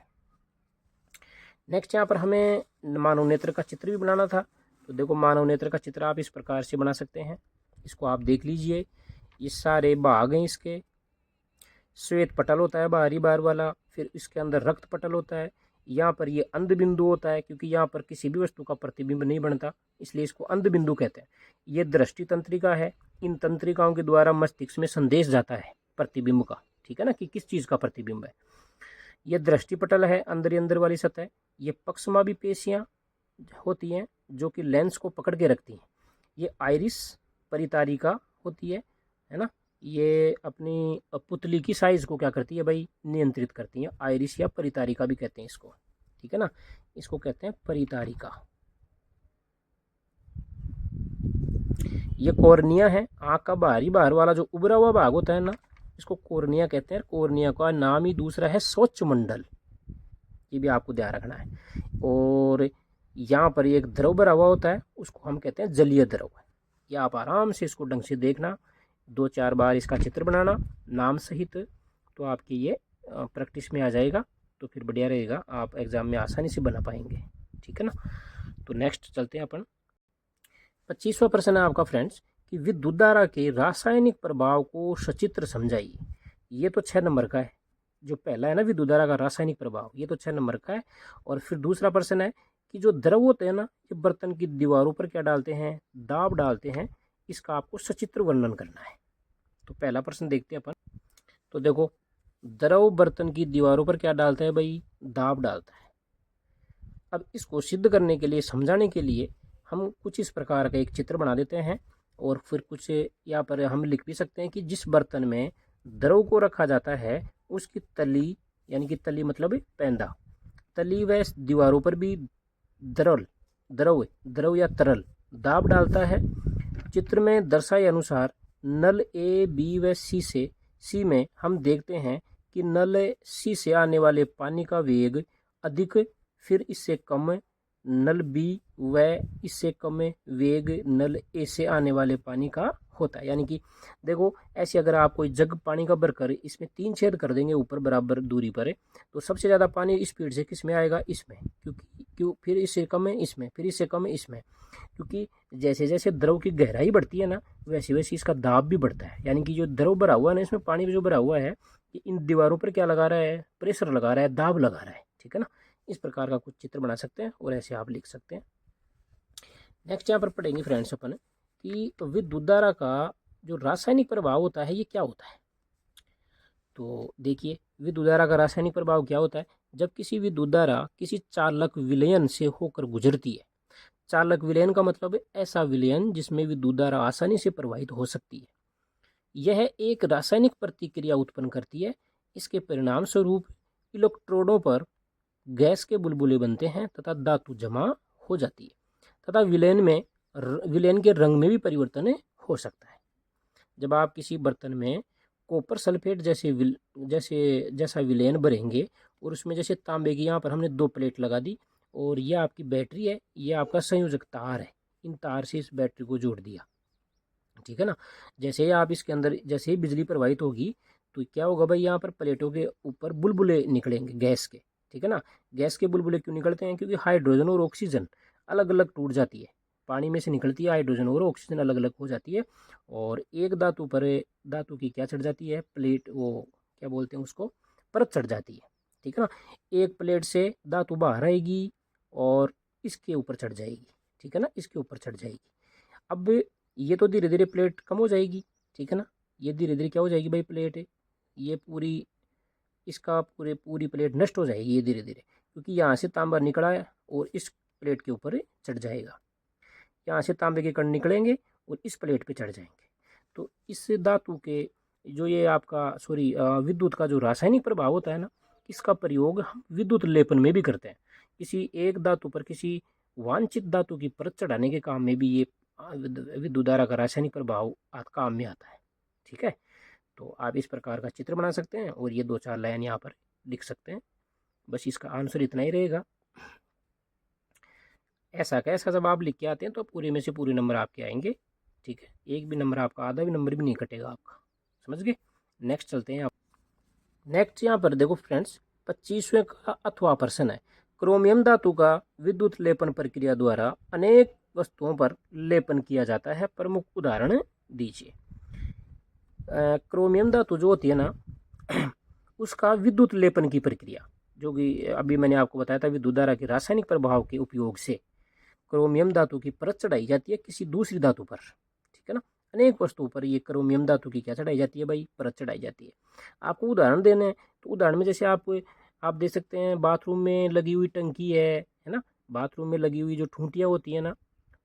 नेक्स्ट यहाँ पर हमें मानव नेत्र का चित्र भी बनाना था। तो देखो, मानव नेत्र का चित्र आप इस प्रकार से बना सकते हैं। इसको आप देख लीजिए, ये सारे भाग हैं इसके। श्वेत पटल होता है बाहरी बार वाला, फिर इसके अंदर रक्त पटल होता है। यहाँ पर ये अंध बिंदु होता है, क्योंकि यहाँ पर किसी भी वस्तु का प्रतिबिंब नहीं बनता, इसलिए इसको अंध बिंदु कहते हैं। ये दृष्टि तंत्रिका है। इन तंत्रिकाओं के द्वारा मस्तिष्क में संदेश जाता है प्रतिबिंब का, ठीक है ना, कि किस चीज़ का प्रतिबिंब है। ये दृष्टि पटल है, अंदर वाली सतह। ये पक्षमापी पेशियां होती हैं जो कि लेंस को पकड़ के रखती हैं। ये आइरिस परितारिका होती है ना। ये अपनी पुतली की साइज को क्या करती है भाई, नियंत्रित करती है। आइरिस या परितारिका भी कहते हैं इसको, ठीक है ना, इसको कहते हैं परितारिका। ये कॉर्निया है, आंख का बाहरी बाहर वाला जो उभरा हुआ भाग होता है ना, इसको कॉर्निया कहते हैं। कॉर्निया का नाम ही दूसरा है स्वच्छ मंडल, ये भी आपको ध्यान रखना है। और यहाँ पर एक द्रव भरा हुआ होता है, उसको हम कहते हैं जलीय द्रव। ये आप आराम से इसको ढंग से देखना, 2-4 बार इसका चित्र बनाना नाम सहित, तो आपकी ये प्रैक्टिस में आ जाएगा, तो फिर बढ़िया रहेगा, आप एग्जाम में आसानी से बना पाएंगे, ठीक है ना। तो नेक्स्ट चलते हैं अपन। 25वां प्रश्न है आपका फ्रेंड्स, कि विद्युत धारा के रासायनिक प्रभाव को सचित्र समझाइए। ये तो 6 नंबर का है। जो पहला है ना, विद्युत धारा का रासायनिक प्रभाव, ये तो 6 नंबर का है। और फिर दूसरा प्रश्न है कि जो द्रव होते हैं ना, ये बर्तन की दीवारों पर क्या डालते हैं, दाब डालते हैं, इसका आपको सचित्र वर्णन करना है। तो पहला प्रश्न देखते हैं अपन। तो देखो, द्रव बर्तन की दीवारों पर क्या डालता है भाई, दाब डालता है। अब इसको सिद्ध करने के लिए, समझाने के लिए हम कुछ इस प्रकार का एक चित्र बना देते हैं। और फिर कुछ यहाँ पर हम लिख भी सकते हैं कि जिस बर्तन में द्रव को रखा जाता है उसकी तली, यानी कि तली मतलब पैंदा, तली व दीवारों पर भी द्रव या तरल दाब डालता है। चित्र में दर्शाए अनुसार नल ए, बी व सी में हम देखते हैं कि नल सी से आने वाले पानी का वेग अधिक, फिर इससे कम नल बी व इससे कम वेग नल ए से आने वाले पानी का होता है। यानी कि देखो, ऐसे अगर आप कोई जग पानी का भरकर इसमें 3 छेद कर देंगे ऊपर बराबर दूरी पर, तो सबसे ज़्यादा पानी स्पीड से किस में आएगा, इसमें, क्यों फिर इससे कम है इसमें, फिर इससे कम है इसमें, क्योंकि जैसे जैसे द्रव की गहराई बढ़ती है ना, वैसे वैसे इसका दाब भी बढ़ता है। यानी कि जो द्रव भरा हुआ है ना, इसमें पानी जो भरा हुआ है, कि इन दीवारों पर क्या लगा रहा है, प्रेशर लगा रहा है, दाब लगा रहा है, ठीक है ना। इस प्रकार का कुछ चित्र बना सकते हैं और ऐसे आप लिख सकते हैं। नेक्स्ट यहाँ पर पढ़ेंगे फ्रेंड्स अपन कि विद्युत धारा का जो रासायनिक प्रभाव होता है ये क्या होता है। तो देखिए, विद्युत धारा का रासायनिक प्रभाव क्या होता है। जब किसी विद्युत धारा किसी चालक विलयन से होकर गुजरती है। चालक विलयन का मतलब है ऐसा विलयन जिसमें विद्युत धारा आसानी से प्रवाहित हो सकती है। यह एक रासायनिक प्रतिक्रिया उत्पन्न करती है। इसके परिणाम स्वरूप इलेक्ट्रोडों पर गैस के बुलबुले बनते हैं तथा धातु जमा हो जाती है, तथा विलयन के रंग में भी परिवर्तन हो सकता है। जब आप किसी बर्तन में कॉपर सल्फेट जैसा विलयन भरेंगे और उसमें जैसे तांबे की यहाँ पर हमने 2 प्लेट लगा दी, और ये आपकी बैटरी है, ये आपका संयोजक तार है, इन तार से इस बैटरी को जोड़ दिया, ठीक है ना। जैसे ही आप इसके अंदर, जैसे ही बिजली प्रवाहित होगी तो क्या होगा भाई, यहाँ पर प्लेटों के ऊपर बुलबुले निकलेंगे गैस के, ठीक है ना। गैस के बुलबुले क्यों निकलते हैं, क्योंकि हाइड्रोजन और ऑक्सीजन अलग अलग टूट जाती है, पानी में से निकलती है, हाइड्रोजन और ऑक्सीजन अलग अलग हो जाती है, और एक धातु की क्या चढ़ जाती है, प्लेट, वो क्या बोलते हैं उसको, परत चढ़ जाती है, ठीक है ना। एक प्लेट से धातु बाहर आएगी और इसके ऊपर चढ़ जाएगी, ठीक है ना, इसके ऊपर चढ़ जाएगी। अब ये तो धीरे धीरे प्लेट कम हो जाएगी, ठीक है ना, ये धीरे धीरे क्या हो जाएगी भाई, प्लेट है ये पूरी, इसका पूरी प्लेट नष्ट हो जाएगी ये धीरे धीरे, क्योंकि यहाँ से तांबा निकला है और इस प्लेट के ऊपर चढ़ जाएगा। यहाँ से तांबे के कण निकलेंगे और इस प्लेट पे चढ़ जाएंगे। तो इस धातु के जो ये आपका विद्युत का जो रासायनिक प्रभाव होता है ना, इसका प्रयोग हम विद्युत लेपन में भी करते हैं। किसी एक धातु पर किसी वांछित धातु की परत चढ़ाने के काम में भी ये विद्युत धारा का रासायनिक प्रभाव काम में आता है, ठीक है। तो आप इस प्रकार का चित्र बना सकते हैं और ये 2-4 लाइन यहाँ पर लिख सकते हैं। बस इसका आंसर इतना ही रहेगा। ऐसा कैसा जब आप लिख के आते हैं तो पूरे में से पूरे नंबर आपके आएंगे, ठीक है। एक भी नंबर आपका, आधा भी नंबर भी नहीं कटेगा आपका, समझ गए। नेक्स्ट चलते हैं आप। नेक्स्ट यहाँ पर देखो फ्रेंड्स, 25वें का अथवा प्रश्न है। क्रोमियम धातु का विद्युत लेपन प्रक्रिया द्वारा अनेक वस्तुओं पर लेपन किया जाता है, प्रमुख उदाहरण दीजिए। क्रोमियम धातु जो होती है ना उसका विद्युत लेपन की प्रक्रिया, जो कि अभी मैंने आपको बताया था, विद्युत धारा के रासायनिक प्रभाव के उपयोग से क्रोमियम धातु की परत चढ़ाई जाती है किसी दूसरी धातु पर, ठीक है ना। अनेक वस्तुओं पर ये क्रोमियम धातु की क्या चढ़ाई जाती है भाई, परत चढ़ाई जाती है। आपको उदाहरण देने हैं तो उदाहरण में जैसे आप देख सकते हैं, बाथरूम में लगी हुई टंकी है ना, बाथरूम में लगी हुई जो ठूंटियाँ होती है ना,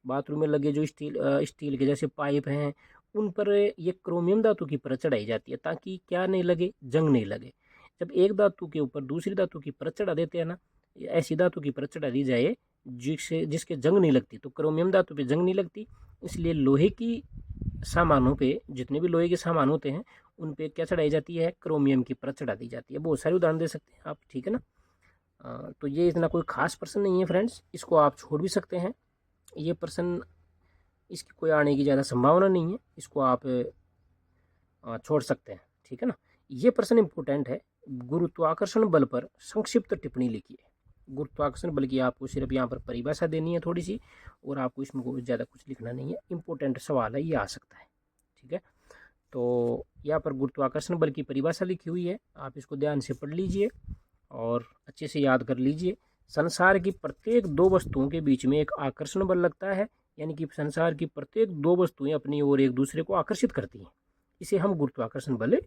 बाथरूम में लगे जो स्टील के जैसे पाइप हैं, उन पर ये क्रोमियम धातु की परत चढ़ाई जाती है ताकि क्या नहीं लगे, जंग नहीं लगे। जब एक धातु के ऊपर दूसरी धातु की परत चढ़ा देते हैं ना, ऐसी धातु की परत चढ़ा दी जाए जिसके जंग नहीं लगती, तो क्रोमियम धातु पे जंग नहीं लगती, इसलिए लोहे की सामानों पे, जितने भी लोहे के सामान होते हैं उन पे क्या चढ़ाई जाती है, क्रोमियम की परत चढ़ा दी जाती है। बहुत सारे उदाहरण दे सकते हैं आप, ठीक है ना। तो ये इतना कोई खास प्रश्न नहीं है फ्रेंड्स, इसको आप छोड़ भी सकते हैं। ये प्रश्न, इसकी कोई आने की ज़्यादा संभावना नहीं है, इसको आप छोड़ सकते हैं, ठीक है ना। ये प्रश्न इंपॉर्टेंट है। गुरुत्वाकर्षण बल पर संक्षिप्त टिप्पणी लिखिए। गुरुत्वाकर्षण बल की आपको सिर्फ यहाँ पर परिभाषा देनी है थोड़ी सी, और आपको इसमें कोई ज़्यादा कुछ लिखना नहीं है। इंपॉर्टेंट सवाल है, ये आ सकता है, ठीक है। तो यहाँ पर गुरुत्वाकर्षण बल की परिभाषा लिखी हुई है, आप इसको ध्यान से पढ़ लीजिए और अच्छे से याद कर लीजिए। संसार की प्रत्येक 2 वस्तुओं के बीच में एक आकर्षण बल लगता है, यानी कि संसार की प्रत्येक 2 वस्तुएं अपनी ओर एक दूसरे को आकर्षित करती हैं, इसे हम गुरुत्वाकर्षण बल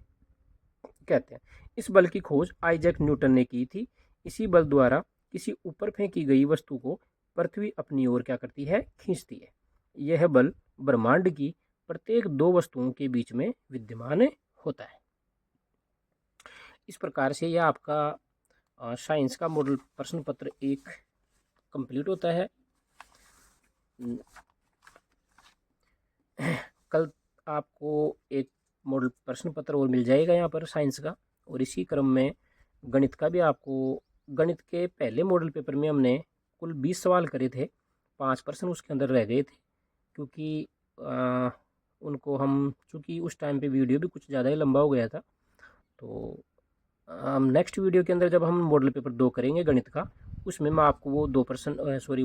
कहते हैं। इस बल की खोज आइजैक न्यूटन ने की थी। इसी बल द्वारा किसी ऊपर फेंकी गई वस्तु को पृथ्वी अपनी ओर क्या करती है, खींचती है। यह बल ब्रह्मांड की प्रत्येक 2 वस्तुओं के बीच में विद्यमान होता है। इस प्रकार से यह आपका साइंस का मॉडल प्रश्न पत्र 1 कंप्लीट होता है। कल आपको एक मॉडल प्रश्न पत्र और मिल जाएगा यहाँ पर साइंस का, और इसी क्रम में गणित का भी आपको, गणित के पहले मॉडल पेपर में हमने कुल 20 सवाल करे थे, 5 प्रश्न उसके अंदर रह गए थे, क्योंकि उनको हम, चूँकि उस टाइम पे वीडियो भी कुछ ज़्यादा ही लंबा हो गया था, तो हम नेक्स्ट वीडियो के अंदर जब हम मॉडल पेपर 2 करेंगे गणित का, उसमें मैं आपको वो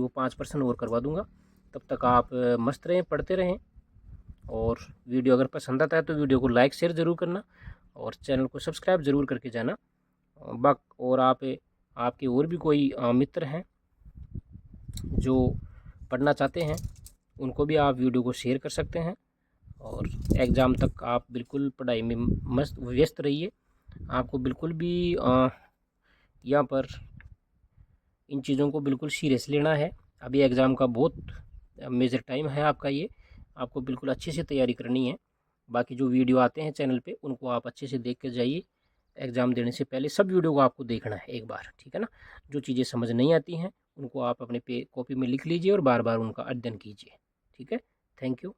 5 प्रश्न और करवा दूंगा। तब तक आप मस्त रहें, पढ़ते रहें, और वीडियो अगर पसंद आता है तो वीडियो को लाइक शेयर ज़रूर करना और चैनल को सब्सक्राइब ज़रूर करके जाना। और आपके और भी कोई मित्र हैं जो पढ़ना चाहते हैं, उनको भी आप वीडियो को शेयर कर सकते हैं। और एग्ज़ाम तक आप बिल्कुल पढ़ाई में मस्त व्यस्त रहिए। आपको बिल्कुल भी यहाँ पर इन चीज़ों को बिल्कुल सीरियस लेना है। अभी एग्ज़ाम का बहुत मेजर टाइम है आपका, ये आपको बिल्कुल अच्छे से तैयारी करनी है। बाकी जो वीडियो आते हैं चैनल पे, उनको आप अच्छे से देख कर जाइए। एग्ज़ाम देने से पहले सब वीडियो को आपको देखना है एक बार, ठीक है ना। जो चीज़ें समझ नहीं आती हैं उनको आप अपने कॉपी में लिख लीजिए और बार बार उनका अध्ययन कीजिए, ठीक है। Thank you.